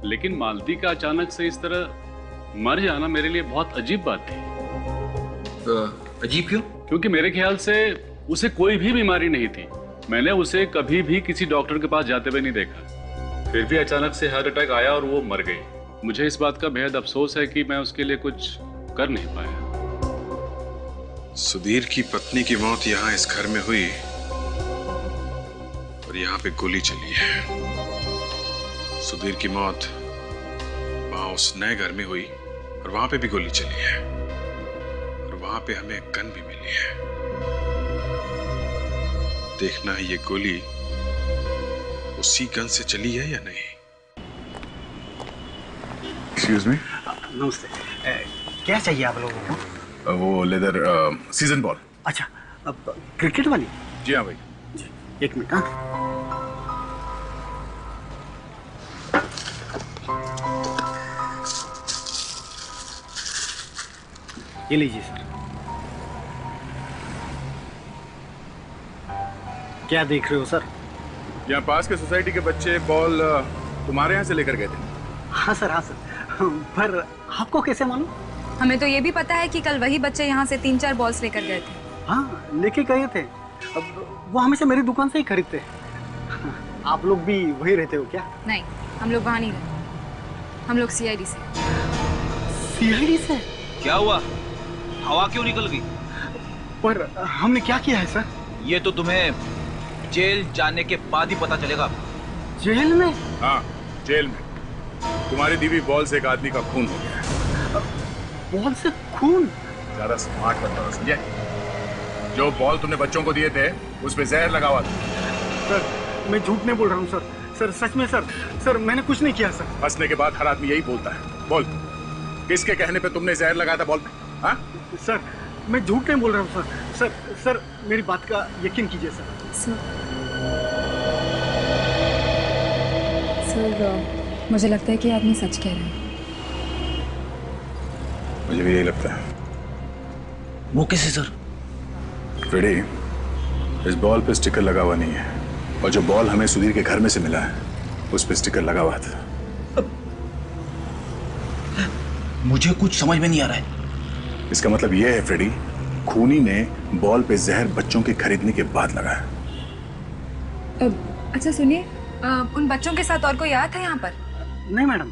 लेकिन मालती का अचानक से इस तरह मर जाना मेरे लिए बहुत अजीब बात थी। अजीब क्यों? क्योंकि मेरे ख्याल से उसे कोई भी बीमारी नहीं थी। मैंने उसे कभी भी किसी डॉक्टर के पास जाते हुए नहीं देखा। फिर भी अचानक से हार्ट अटैक आया और वो मर गई। मुझे इस बात का बेहद अफसोस है कि मैं उसके लिए कुछ कर नहीं पाया। सुधीर की पत्नी की मौत यहाँ इस घर में हुई और यहाँ पे गोली चली है। सुधीर की मौत वहां उस नए घर में हुई और वहां पे भी गोली चली है और वहां पे हमें गन भी मिली है। देखना है ये गोली उसी गन से चली है या नहीं। Excuse me. नमस्ते। क्या चाहिए आप लोगों को? वो लेदर सीजन बॉल। अच्छा, अब क्रिकेट वाली? जी हाँ भाई। जी, एक मिनट। हाँ, ये लीजिए सर। क्या देख रहे हो सर? यहाँ पास के सोसाइटी के बच्चे बॉल तुम्हारे यहाँ से लेकर गए थे। हाँ सर, हाँ सर। पर आपको कैसे मालूम? हमें तो ये भी पता है कि कल वही बच्चे यहाँ से 3-4 बॉल्स लेकर गए थे। हाँ, लेके गए थे। अब वो हमेशा मेरी दुकान से ही खरीदते हैं। आप लोग भी वही रहते हो क्या? नहीं, हम लोग वहाँ नहीं रहते। हम लोग CID से। CID से? क्या हुआ? हवा क्यों निकल गई? पर हमने क्या किया है सर? ये तो तुम्हें जेल जाने के बाद ही पता चलेगा। जेल में? हाँ, जेल में। तुम्हारी दीवी बॉल से एक आदमी का खून हो गया है। बॉल से खून? ज्यादा स्मार्ट बनता हो, समझे? जो बॉल तुमने बच्चों को दिए थे उस पे जहर लगा हुआ था। सर, मैं झूठ नहीं बोल रहा हूँ सर। सर सच में सर। सर मैंने कुछ नहीं किया सर। हंसने के बाद हर आदमी यही बोलता है। बोल, किसके कहने पे तुमने जहर लगाया था बॉल पे? हाँ? सर मैं झूठ नहीं बोल रहा हूँ सर। सर सर मेरी बात का यकीन कीजिए सर। सर मुझे लगता है कि आदमी सच कह रहा है। मुझे भी यही लगता है। वो कैसे सर? फ्रेडी, इस बॉल पे स्टिकर लगा हुआ नहीं है और जो बॉल हमें सुधीर के घर में से मिला है उस पे स्टिकर लगा हुआ था। मुझे कुछ समझ में नहीं आ रहा है। इसका मतलब यह है फ्रेडी, खूनी ने बॉल पे जहर बच्चों के खरीदने के बाद लगाया। अच्छा सुनिए, उन बच्चों के साथ और कोई आया था यहाँ पर? नहीं मैडम,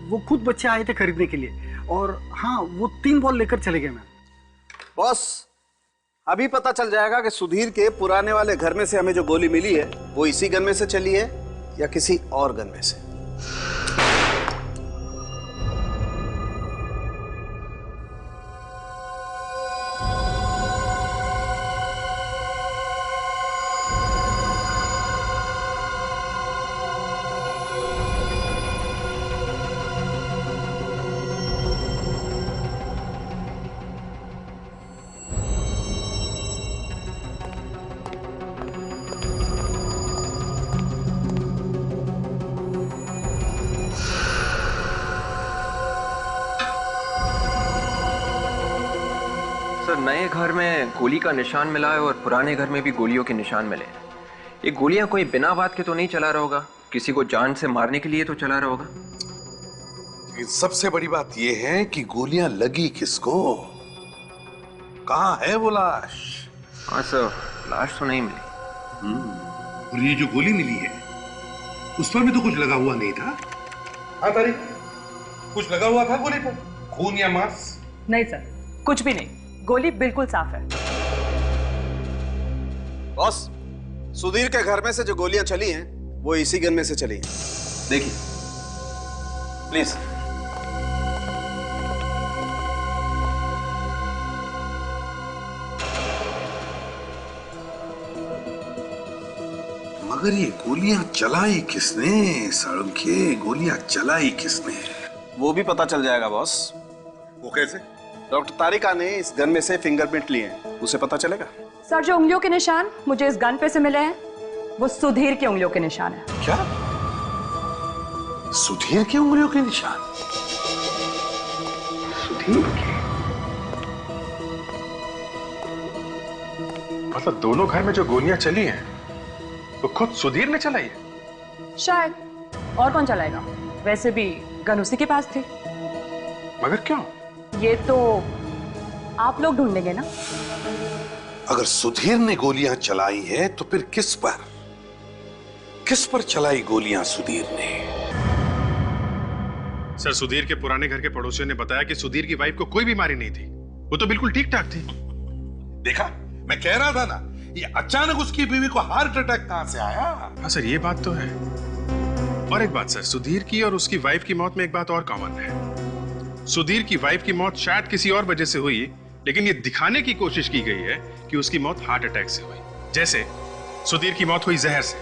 वो खुद बच्चे आए थे खरीदने के लिए और हाँ वो 3 बॉल लेकर चले गए मैम। बॉस, अभी पता चल जाएगा कि सुधीर के पुराने वाले घर में से हमें जो गोली मिली है वो इसी गन में से चली है या किसी और गन में से। नए घर में गोली का निशान मिला है और पुराने घर में भी गोलियों के निशान मिले। ये गोलियां कोई बिना बात के तो नहीं चला रहा होगा, किसी को जान से मारने के लिए तो चला रहा होगा। लेकिन सबसे बड़ी बात यह है कि गोलियां लगी किसको, कहां है वो लाश? हाँ सर, लाश तो नहीं मिली। और ये जो गोली मिली है उस पर भी तो कुछ लगा हुआ नहीं था। हाँ तारीख, कुछ लगा हुआ था गोली पर, खून या मांस? नहीं सर, कुछ भी नहीं, गोली बिल्कुल साफ है। बॉस, सुधीर के घर में से जो गोलियां चली हैं वो इसी गन में से चली हैं। देखिए प्लीज। मगर ये गोलियां चलाई किसने? साळुंखे, गोलियां चलाई किसने? वो भी पता चल जाएगा बॉस। वो कैसे? डॉक्टर तारिका ने इस गन में से फिंगरप्रिंट लिए हैं, उसे पता चलेगा। सर, जो उंगलियों के निशान मुझे इस गन पे से मिले हैं वो सुधीर की उंगलियों के निशान है। क्या? सुधीर की उंगलियों के निशान? सुधीर के? मतलब दोनों घर में जो गोलियां चली हैं वो खुद सुधीर ने चलाई है? शायद, और कौन चलाएगा? वैसे भी गन उसी के पास थी। मगर क्यों? ये तो आप लोग ढूंढेंगे ना। अगर सुधीर ने गोलियां चलाई है तो फिर किस पर चलाई गोलियां सुधीर ने? सर, सुधीर के पुराने घर के पड़ोसियों ने बताया कि सुधीर की वाइफ को कोई बीमारी नहीं थी, वो तो बिल्कुल ठीक ठाक थी। देखा, मैं कह रहा था ना, ये अचानक उसकी बीवी को हार्ट अटैक कहां से आया? हाँ सर, ये बात तो है। और एक बात सर, सुधीर की और उसकी वाइफ की मौत में एक बात और कॉमन है। सुधीर की वाइफ की मौत शायद किसी और वजह से हुई, लेकिन ये दिखाने की कोशिश की गई है कि उसकी मौत हार्ट अटैक से हुई। जैसे सुधीर की मौत हुई जहर से,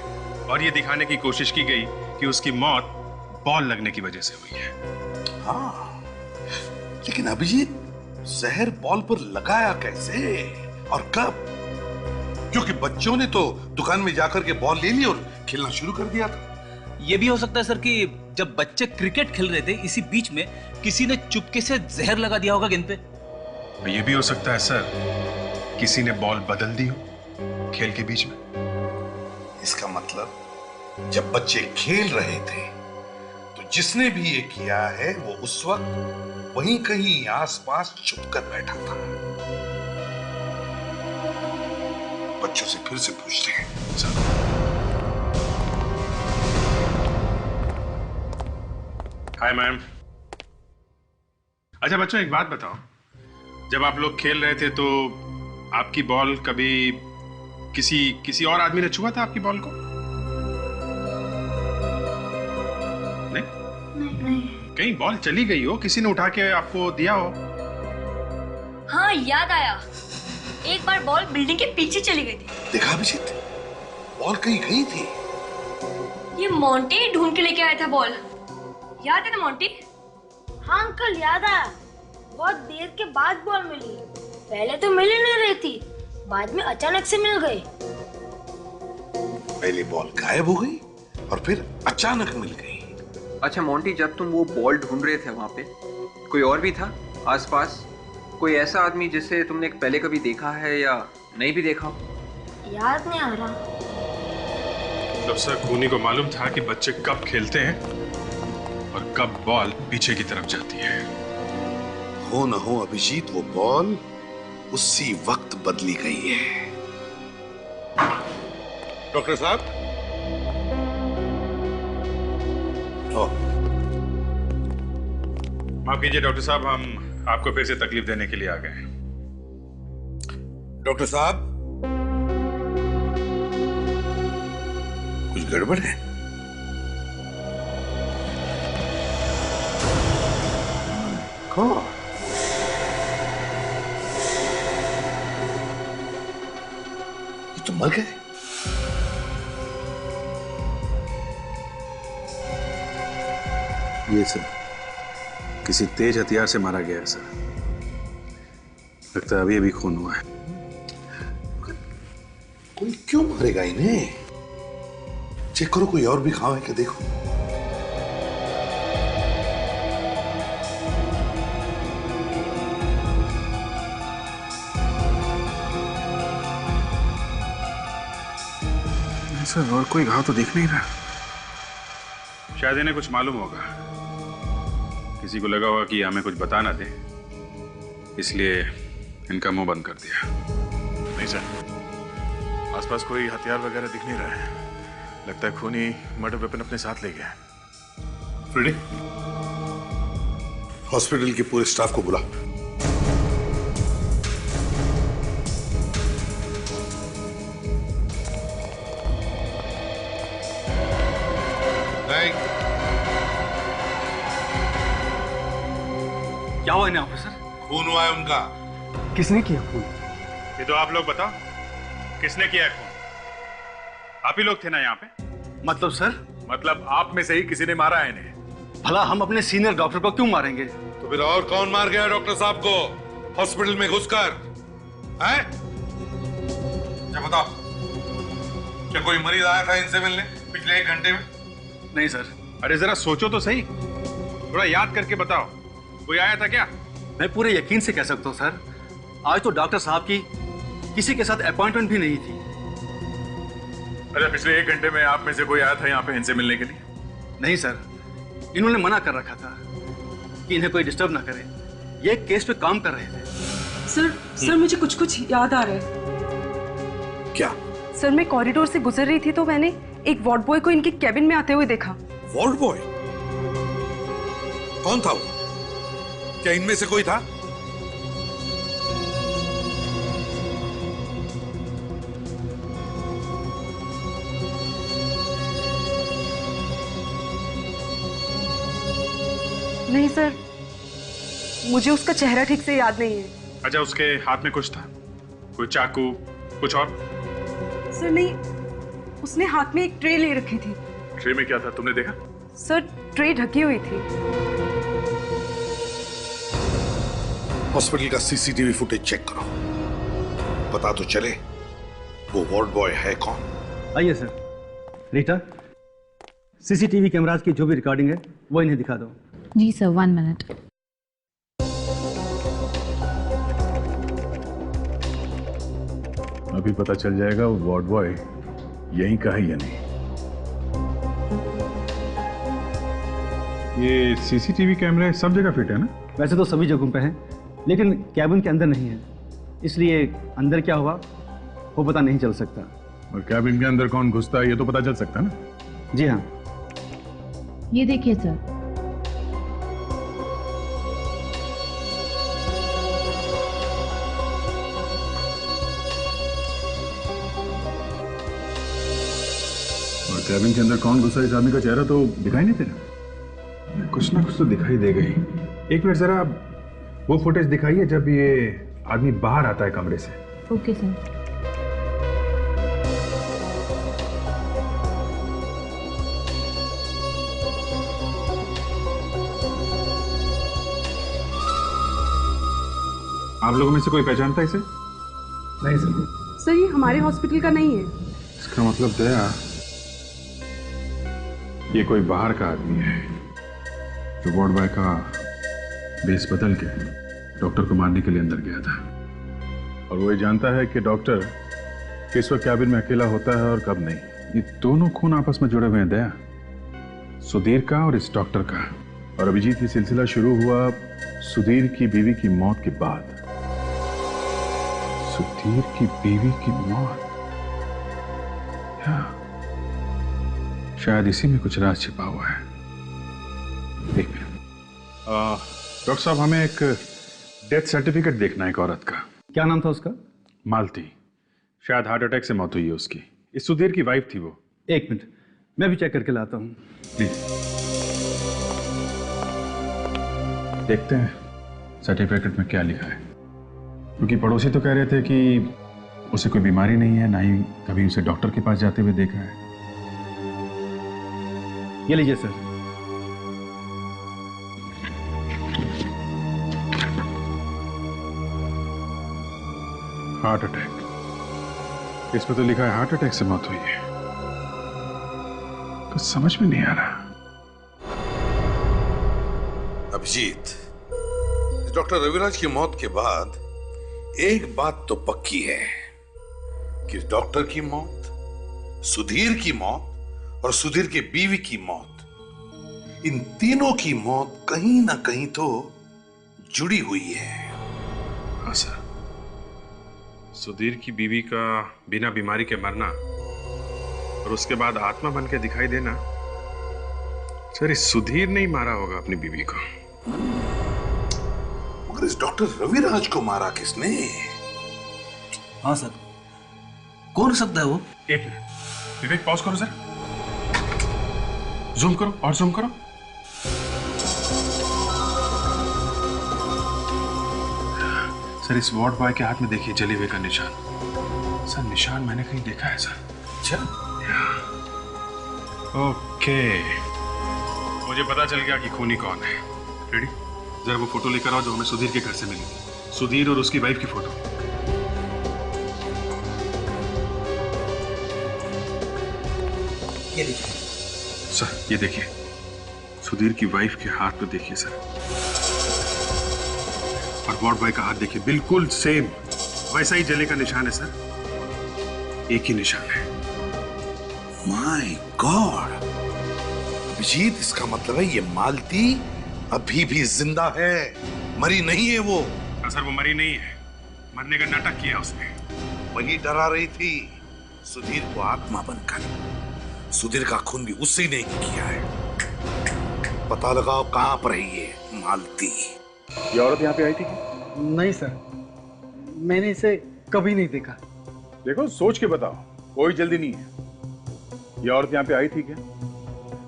और ये दिखाने की कोशिश की गई कि उसकी मौत बॉल लगने की वजह से हुई है। हाँ, लेकिन अभिजीत, जहर बॉल पर लगाया कैसे और कब? क्योंकि बच्चों ने तो दुकान में जाकर के बॉल ले ली और खेलना शुरू कर दिया था। ये भी हो सकता है सर कि जब बच्चे क्रिकेट खेल रहे थे इसी बीच में किसी ने चुपके से जहर लगा दिया होगा गेंद पे। ये भी हो सकता है सर, किसी ने बॉल बदल दी हो खेल के बीच में। इसका मतलब जब बच्चे खेल रहे थे तो जिसने भी ये किया है वो उस वक्त वहीं कहीं आसपास छुप कर बैठा था। बच्चों से फिर से पूछते हैं। चलो। Hi ma'am. अच्छा बच्चों, एक बात बताओ, जब आप लोग खेल रहे थे तो आपकी बॉल कभी किसी और आदमी ने छुआ था आपकी बॉल को? नहीं? कहीं बॉल चली गई हो, किसी ने उठा के आपको दिया हो? हाँ, याद आया, एक बार बॉल बिल्डिंग के पीछे चली गई थी। देखा अभिजीत, बॉल कहीं गई थी। ये मोंटी ढूंढ के लेके आया था बॉल, याद है ना मोंटी? हाँ अंकल, याद आया। बहुत देर के बाद बॉल मिली, पहले तो मिल ही नहीं रही थी, बाद में अचानक से मिल गई। पहले बॉल गायब हो गई और फिर अचानक मिल गई। अच्छा मोंटी, जब तुम वो बॉल ढूंढ रहे थे वहां पे कोई और भी था आसपास? कोई ऐसा आदमी जिसे तुमने पहले कभी देखा है या नहीं भी देखा हो? याद नहीं आ रहा। तब से खूनी को मालूम था कि बच्चे कब खेलते हैं और कब बॉल पीछे की तरफ जाती है। हो न हो अभिजीत, वो बॉल उसी वक्त बदली गई है। डॉक्टर साहब, माफ कीजिए डॉक्टर साहब, हम आपको फिर से तकलीफ देने के लिए आ गए हैं। डॉक्टर साहब, कुछ गड़बड़ है? कौन? ये तो मर गए। ये सर किसी तेज हथियार से मारा गया है सर। लगता है अभी अभी खून हुआ है। कोई क्यों मारेगा इन्हें? चेक करो, कोई और भी घाव है क्या, देखो। सर और कोई घाव तो दिख नहीं रहा। शायद इन्हें कुछ मालूम होगा। किसी को लगा होगा कि हमें कुछ बता ना दे, इसलिए इनका मुंह बंद कर दिया। नहीं सर, आसपास कोई हथियार वगैरह दिख नहीं रहा है। लगता है खूनी मर्डर वेपन अपने साथ ले गया। फ्रेडी, हॉस्पिटल के पूरे स्टाफ को बुला। क्या हुआ इन्हें ऑफिसर? खून हुआ है उनका। किसने किया खून? ये तो आप लोग बताओ, किसने किया है खून? आप ही लोग थे ना यहाँ पे? मतलब सर? मतलब आप में से ही किसी ने मारा है इन्हें। भला हम अपने सीनियर डॉक्टर को क्यों मारेंगे? तो फिर और कौन मार गया डॉक्टर साहब को हॉस्पिटल में घुसकर? हैं? क्या बताओ, क्या कोई मरीज आया था इनसे मिलने पिछले 1 घंटे में? नहीं सर। अरे जरा सोचो तो सही, थोड़ा याद करके बताओ, कोई आया था क्या? मैं पूरे यकीन से कह सकता हूँ सर, आज तो डॉक्टर साहब की किसी के साथ अपॉइंटमेंट भी नहीं थी। अच्छा, पिछले 1 घंटे में आप में से कोई आया था यहाँ पे इनसे मिलने के लिए? नहीं सर, इन्होंने मना कर रखा था कि इन्हें कोई डिस्टर्ब ना करे। ये एक केस पे काम कर रहे थे। सर मुझे कुछ याद आ रहा है। क्या? सर मैं कॉरिडोर से गुजर रही थी तो मैंने एक वार्ड बॉय को इनके कैबिन में आते हुए देखा। Ward boy? कौन था वो? क्या इनमें से कोई था? नहीं सर, मुझे उसका चेहरा ठीक से याद नहीं है। अच्छा, उसके हाथ में कुछ था? कोई चाकू, कुछ और? सर नहीं, उसने हाथ में एक ट्रे ले रखी थी। ट्रे में क्या था, तुमने देखा? सर ट्रे ढकी हुई थी। हॉस्पिटल का सीसीटीवी फुटेज चेक करो, पता तो चले वो वार्ड बॉय है कौन। आइए सर। रीटा, सीसीटीवी कैमरास की जो भी रिकॉर्डिंग है वो इन्हें दिखा दो। जी सर, 1 मिनट। अभी पता चल जाएगा वो वार्ड बॉय यहीं का है या नहीं। ये सीसीटीवी कैमरे सब जगह फिट है ना? वैसे तो सभी जगहों पे हैं, लेकिन कैबिन के अंदर नहीं है, इसलिए अंदर क्या हुआ वो पता नहीं चल सकता। और कैबिन के अंदर कौन घुसता है ये तो पता चल सकता है ना? जी हाँ। ये देखिए सर। और कैबिन के अंदर कौन घुसा, इस आदमी का चेहरा तो दिखाई नहीं दे रहा। कुछ ना कुछ तो दिखाई दे गई। एक मिनट जरा वो फुटेज दिखाइए जब ये आदमी बाहर आता है कमरे से। Okay sir. आप लोगों में से कोई पहचानता है इसे? नहीं सर। सर ये हमारे हॉस्पिटल का नहीं है। इसका मतलब दया, ये कोई बाहर का आदमी है जो वार्ड बॉय का बेस बदल के डॉक्टर को मारने के लिए अंदर गया था। और वो ये जानता है कि डॉक्टर किस वक्त कैबिन में अकेला होता है और कब नहीं। ये दोनों खून आपस में जुड़े हुए हैं दया, सुधीर का और इस डॉक्टर का। और अभिजीत, ये सिलसिला शुरू हुआ सुधीर की बीवी की मौत के बाद। सुधीर की बीवी की मौत, शायद इसी में कुछ राज छिपा हुआ है। एक मिनट डॉक्टर साहब, हमें एक डेथ सर्टिफिकेट देखना है एक औरत का। क्या नाम था उसका? मालती। शायद हार्ट अटैक से मौत हुई है उसकी। इस सुधीर की वाइफ थी वो। एक मिनट, मैं भी चेक करके लाता हूँ। देखते हैं सर्टिफिकेट में क्या लिखा है, क्योंकि पड़ोसी तो कह रहे थे कि उसे कोई बीमारी नहीं है, ना ही कभी उसे डॉक्टर के पास जाते हुए देखा है। ये लीजिए सर। हार्ट अटैक, इसमें तो लिखा है हार्ट अटैक से मौत हुई है। कुछ समझ में नहीं आ रहा। अभिजीत, डॉक्टर रविराज की मौत के बाद एक बात तो पक्की है कि डॉक्टर की मौत, सुधीर की मौत और सुधीर के बीवी की मौत, इन तीनों की मौत कहीं ना कहीं तो जुड़ी हुई है। हाँ सर, सुधीर की बीवी का बिना बीमारी के मरना और उसके बाद आत्मा बन के दिखाई देना, सर इस सुधीर ने ही मारा होगा अपनी बीवी को। मगर इस डॉक्टर रविराज को मारा किसने? हाँ सर, कौन हो सकता है वो? एक मिनट विवेक, पॉज करो सर, जूम करो और जूम करो। सर इस वार्ड बॉय के हाथ में देखिए जले हुए का निशान। सर निशान मैंने कहीं देखा है सर। अच्छा, ओके, मुझे पता चल गया कि खूनी कौन है। रेडी? जरा वो फोटो लेकर आओ जो हमें सुधीर के घर से मिली, सुधीर और उसकी वाइफ की फोटो। ये लीजिए सर, ये देखिए सुधीर की वाइफ के हाथ पे देखिए सर, और वार्ड बॉय का हाथ देखिए, बिल्कुल सेम वैसा ही जले का निशान है सर, एक ही निशान है। माय गॉड, अभिजीत, इसका मतलब है ये मालती अभी भी जिंदा है, मरी नहीं है वो। सर वो मरी नहीं है, मरने का नाटक किया उसने। वही डरा रही थी सुधीर को आत्मा बनकर। सुधीर का खून भी उससे ही नहीं किया है। पता लगाओ कहां पर है ये मालती। ये औरत यहाँ पे आई थी? नहीं सर, मैंने इसे कभी नहीं देखा। देखो सोच के बताओ, कोई जल्दी नहीं है। ये औरत यहाँ पे आई थी क्या?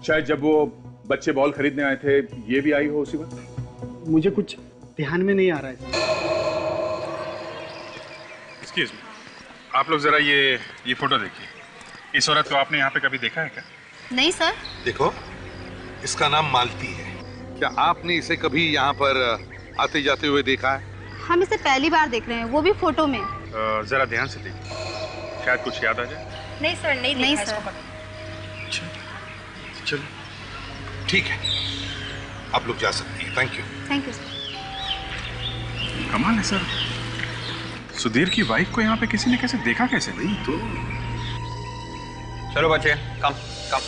शायद जब वो बच्चे बॉल खरीदने आए थे ये भी आई हो उसी वक्त। मुझे कुछ ध्यान में नहीं आ रहा है। एक्सक्यूज मी, आप लोग जरा ये फोटो देखिए। इस औरत को आपने यहाँ पे कभी देखा है क्या? नहीं सर। देखो, इसका नाम मालती है। क्या आपने इसे कभी यहाँ पर आते जाते हुए देखा है? हम इसे पहली बार देख रहे हैं, वो भी फोटो में। जरा ध्यान से देखिए, शायद कुछ याद आ जाए। नहीं सर, नहीं सर। चलो ठीक है, आप लोग जा सकती हैं। Thank you. Thank you sir. कमाल है सर, सुधीर की वाइफ को यहाँ पे किसी ने कैसे देखा कैसे? नहीं तो चलो बच्चे, कम कम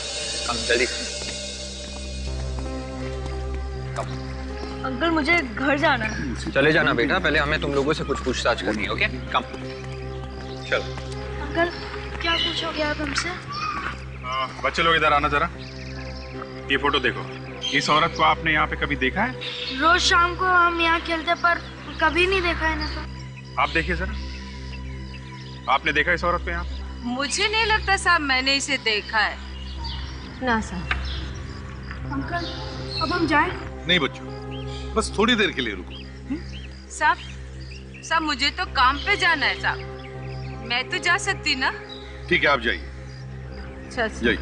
कम जल्दी। अंकल मुझे घर जाना है। चले जाना बेटा, पहले हमें तुम लोगों से कुछ पूछताछ करनी है। ओके, कम चलो। अंकल क्या पूछोगे आप हमसे? बच्चे लोग इधर आना जरा। ये फोटो देखो, इस औरत को आपने यहाँ पे कभी देखा है? रोज शाम को हम यहाँ खेलते पर कभी नहीं देखा है ना सर। आप देखिए जरा, आपने देखा इस औरत को यहाँ? मुझे नहीं लगता साहब मैंने इसे देखा है। ना सर। अंकल अब हम जाएं? नहीं बच्चों, बस थोड़ी देर के लिए रुको। साहब मुझे तो काम पे जाना है साहब, मैं तो जा सकती ना? ठीक है, आप जाइए। जाइए।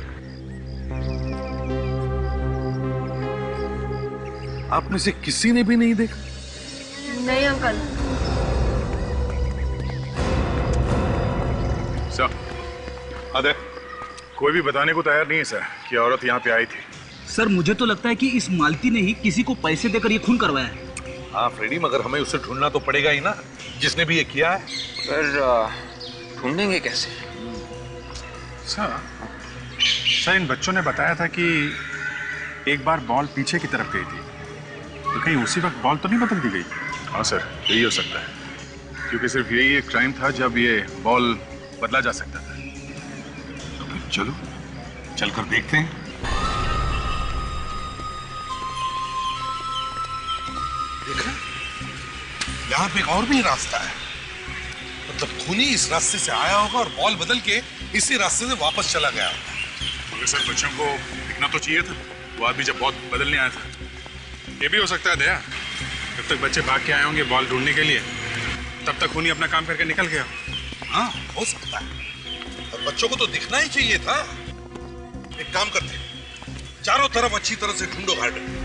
आप में से किसी ने भी नहीं देखा? नहीं अंकल। सर, अरे कोई भी बताने को तैयार नहीं है सर कि औरत यहाँ पे आई थी। सर मुझे तो लगता है कि इस मालती ने ही किसी को पैसे देकर ये खून करवाया है। हाँ फ्रेडी, मगर हमें उसे ढूंढना तो पड़ेगा ही ना, जिसने भी ये किया है। पर ढूंढेंगे कैसे? सर इन बच्चों ने बताया था कि एक बार बॉल पीछे की तरफ गई थी, तो कहीं उसी वक्त बॉल तो नहीं बदल दी गई? हाँ सर, यही हो सकता है, क्योंकि सिर्फ यही एक टाइम था जब ये बॉल बदला जा सकता था। तो फिर चलो चलकर देखते हैं। देखा, यहाँ पे एक और भी रास्ता है, मतलब खूनी इस रास्ते से आया होगा और बॉल बदल के इसी रास्ते से वापस चला गया। मगर सर बच्चों को दिखना तो चाहिए था, वो आदमी जब बहुत बदलने आया था। ये भी हो सकता है दया, जब तक बच्चे भाग के आए होंगे बॉल ढूंढने के लिए, तब तक खूनी अपना काम करके निकल गया। हाँ हो सकता है, और बच्चों को तो दिखना ही चाहिए था। एक काम करते हैं, चारों तरफ अच्छी तरह से ढूंढो गार्डन।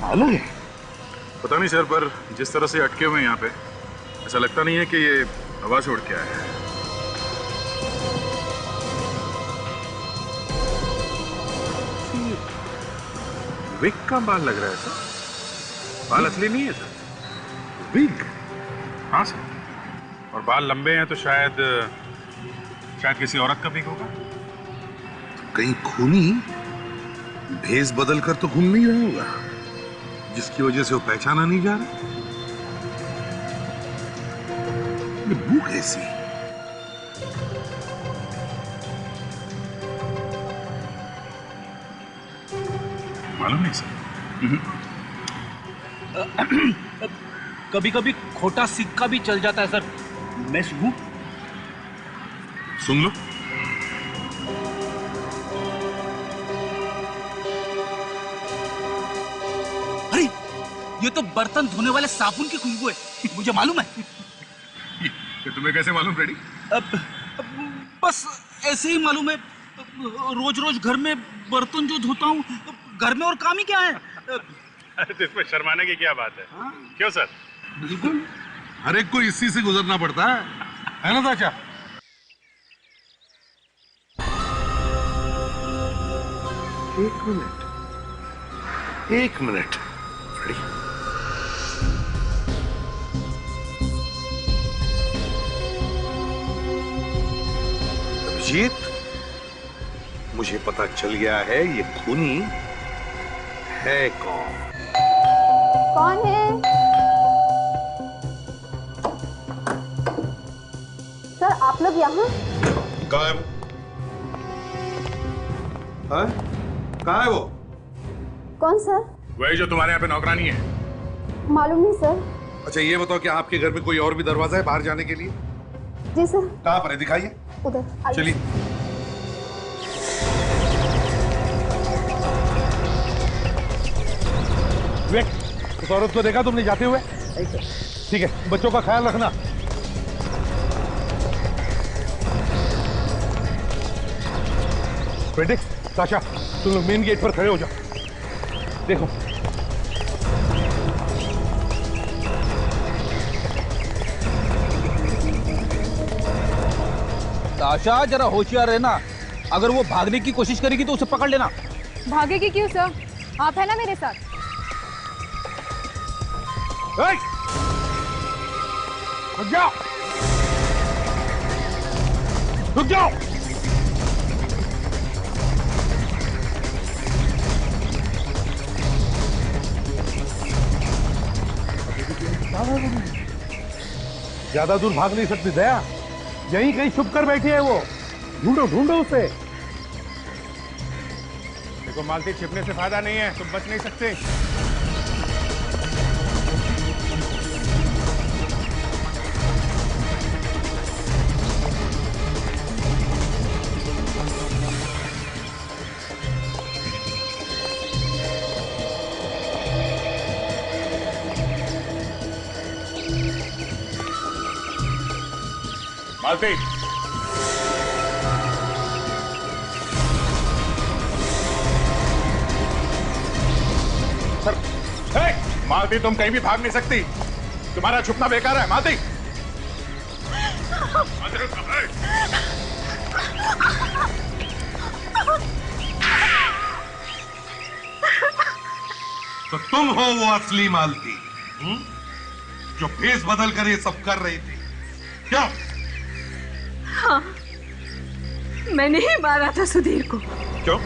मालूम है? पता नहीं सर, पर जिस तरह से अटके हुए हैं यहाँ पे, ऐसा लगता नहीं है कि ये हवा से उड़ के आया है। विग का बाल लग रहा है सर, बाल असली नहीं है सर। विग? हाँ सर, और बाल लंबे हैं तो शायद किसी औरत का विग होगा। तो कहीं खूनी भेस बदल कर तो घूम नहीं रहा होगा, जिसकी वजह से वो पहचाना नहीं जा रहा। ये बू कैसी? मालूम नहीं सर। कभी कभी खोटा सिक्का भी चल जाता है सर, मैं सुनूं? सुन लो। अरे ये तो बर्तन धोने वाले साबुन की खुशबू है, मुझे मालूम है। ये तुम्हें कैसे मालूम फ्रेडी? बस ऐसे ही मालूम है, रोज रोज घर में बर्तन जो धोता हूँ, घर में और काम ही क्या है। अरे तो इसमें शर्माने की क्या बात है? क्यों सर? बिल्कुल, हर एक को इसी से गुजरना पड़ता है ना चाचा? एक मिनट फ्रेडी, अभिजीत, मुझे पता चल गया है ये खूनी है कौन। कौन है? सर आप लोग यहाँ? कहाँ है वो? हाँ? कहाँ है वो? कौन सर? वही जो तुम्हारे यहाँ पे नौकरानी है। मालूम नहीं सर। अच्छा ये बताओ कि आपके घर में कोई और भी दरवाजा है बाहर जाने के लिए? जी सर। कहाँ पर है, दिखाइए। उधर चलिए। उस औरत को देखा तुमने जाते हुए? ठीक है, बच्चों का ख्याल रखना। बेटे, साशा, तुम लोग मेन गेट पर खड़े हो जाओ। देखो ताशा, जरा होशियार रहना, अगर वो भागने की कोशिश करेगी तो उसे पकड़ लेना। भागेगी क्यों सर, आप है ना मेरे साथ। रुक जाओ, रुक जाओ। ज्यादा दूर भाग नहीं सकती दया, यहीं कहीं छुप कर बैठी है वो। ढूंढो ढूंढो उसे। देखो मालती, छिपने से फायदा नहीं है, तुम बच नहीं सकते। मालती, मालती तुम कहीं भी भाग नहीं सकती, तुम्हारा छुपना बेकार है। मालती, तो तुम हो वो असली मालती जो फेस बदल कर ये सब कर रही थी, क्या? हाँ, मैंने ही मारा था सुधीर को। क्यों?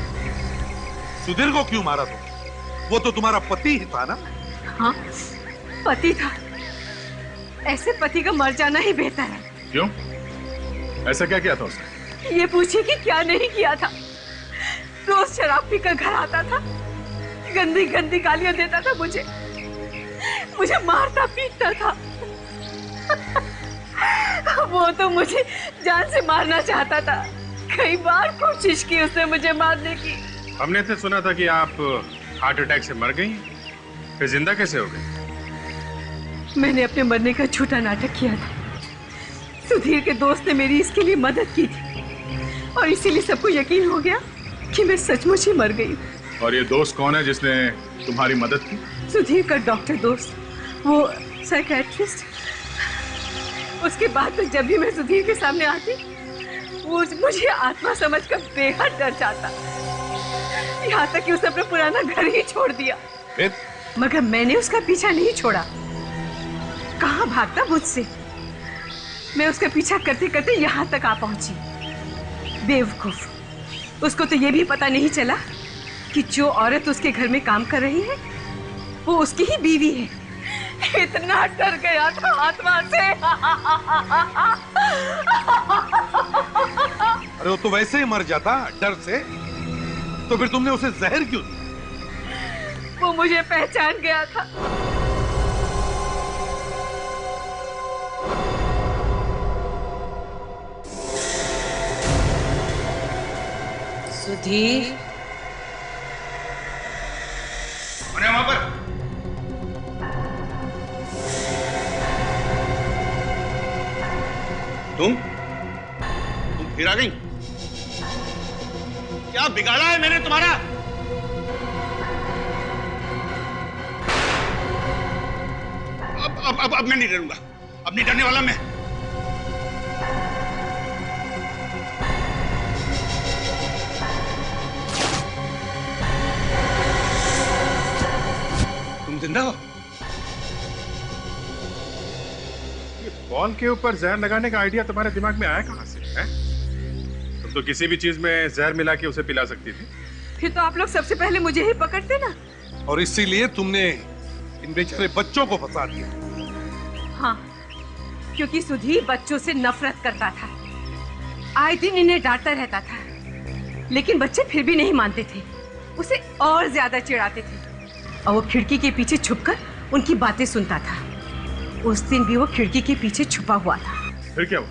सुधीर को क्यों मारा तुम? वो तो तुम्हारा पति ही था ना? हाँ, पति था। ऐसे पति का मर जाना ही बेहतर है। क्यों? ऐसा क्या किया था उसने? ये पूछिए कि क्या नहीं किया था। रोज शराब पीकर घर आता था, गंदी गंदी गालियां देता था मुझे मारता पीटता था। वो तो मुझे जान से मारना चाहता था। कई बार कोशिश की उसने मुझे मारने की। हमने तो सुना था कि आप हार्ट अटैक से मर गई, फिर जिंदा कैसे हो गई? मैंने अपने मरने का झूठा नाटक किया था। सुधीर के दोस्त ने मेरी इसके लिए मदद की थी और इसीलिए सबको यकीन हो गया कि मैं सचमुच ही मर गई। और ये दोस्त कौन है जिसने तुम्हारी मदद की? सुधीर का डॉक्टर दोस्त, वो साइकियाट्रिस्ट। उसके बाद तो जब भी मैं सुधीर के सामने आती, वो मुझे आत्मा समझकर बेहद डर जाता। यहाँ तक कि उसने अपना पुराना घर ही छोड़ दिया। फिर? मगर मैंने उसका पीछा नहीं छोड़ा। कहाँ भागता मुझसे। मैं उसका पीछा करते करते यहाँ तक आ पहुंची। बेवकूफ, उसको तो ये भी पता नहीं चला कि जो औरत उसके घर में काम कर रही है वो उसकी ही बीवी है। इतना डर गया था आत्मा से। अरे वो तो वैसे ही मर जाता डर से, तो फिर तुमने उसे जहर क्यों दिया? वो मुझे पहचान गया था। सुधीर, अरे वहां पर तुम फिर आ गई? क्या बिगाड़ा है मैंने तुम्हारा? अब मैं नहीं डरूंगा। अब नहीं डरने वाला मैं। तुम जिंदा हो? बॉल के ऊपर जहर लगाने का आइडिया तुम्हारे दिमाग में आया कहां से है? तुम तो किसी भी चीज में जहर मिला के उसे पिला सकती थी। फिर तो आप लोग सबसे पहले मुझे ही पकड़ते ना। और इसीलिए तुमने इन बेचारे बच्चों को फंसा दिया। हाँ, क्योंकि सुधीर बच्चों से नफरत करता था। आए दिन इन्हें डांटता रहता था, लेकिन बच्चे फिर भी नहीं मानते थे। उसे और ज्यादा चिढ़ाते थे और वो खिड़की के पीछे छुपकर उनकी बातें सुनता था। उस दिन भी वो खिड़की के पीछे छुपा हुआ था। फिर क्या हुआ?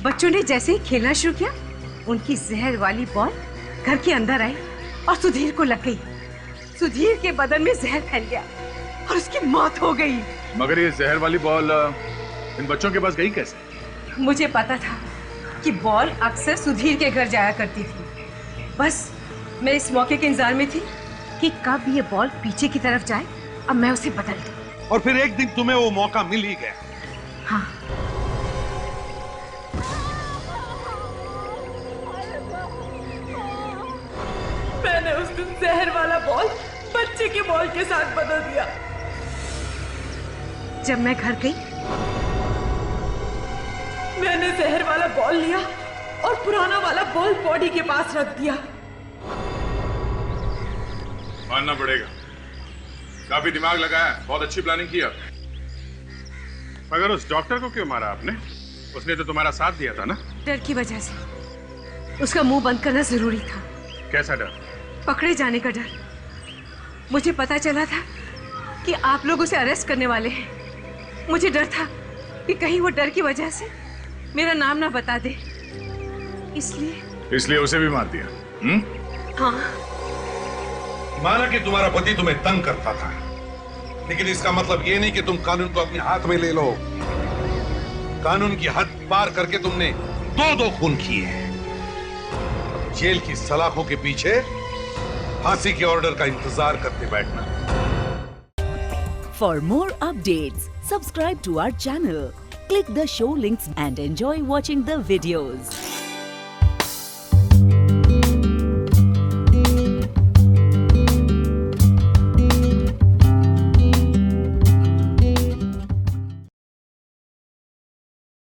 बच्चों ने जैसे ही खेलना शुरू किया, उनकी जहर वाली बॉल घर के अंदर आई और सुधीर को लग गई। सुधीर के बदन में जहर फैल गया और उसकी मौत हो गई। मगर ये जहर वाली बॉल इन बच्चों के पास गई कैसे? मुझे पता था कि बॉल अक्सर सुधीर के घर जाया करती थी। बस मैं इस मौके के इंतजार में थी कि कब ये बॉल पीछे की तरफ जाए अब मैं उसे बदल दूं। और फिर एक दिन तुम्हें वो मौका मिल ही गया। हाँ। मैंने उस दिन जहर वाला बॉल बच्चे के बॉल के साथ बदल दिया। जब मैं घर गई, मैंने जहर वाला बॉल लिया और पुराना वाला बॉल बॉडी के पास रख दिया। मानना पड़ेगा, काफी दिमाग लगाया, बहुत अच्छी प्लानिंग की आपने। मगर उस डॉक्टर को क्यों मारा आपने? उसने तो तुम्हारा साथ दिया था ना? डर की वजह से। उसका मुंह बंद करना जरूरी था। कैसा डर? पकड़े जाने का डर। मुझे पता चला था कि आप लोग उसे अरेस्ट करने वाले हैं। मुझे डर था कि कहीं वो डर की वजह से मेरा नाम ना बता दे, इसलिए उसे भी मार दिया। हाँ। माना कि तुम्हारा पति तुम्हें तंग करता था, लेकिन इसका मतलब ये नहीं कि तुम कानून को अपने हाथ में ले लो। कानून की हद पार करके तुमने दो खून किए हैं। जेल की सलाखों के पीछे फांसी के ऑर्डर का इंतजार करते बैठना। For more updates, subscribe to our channel, click the show links and enjoy watching the videos.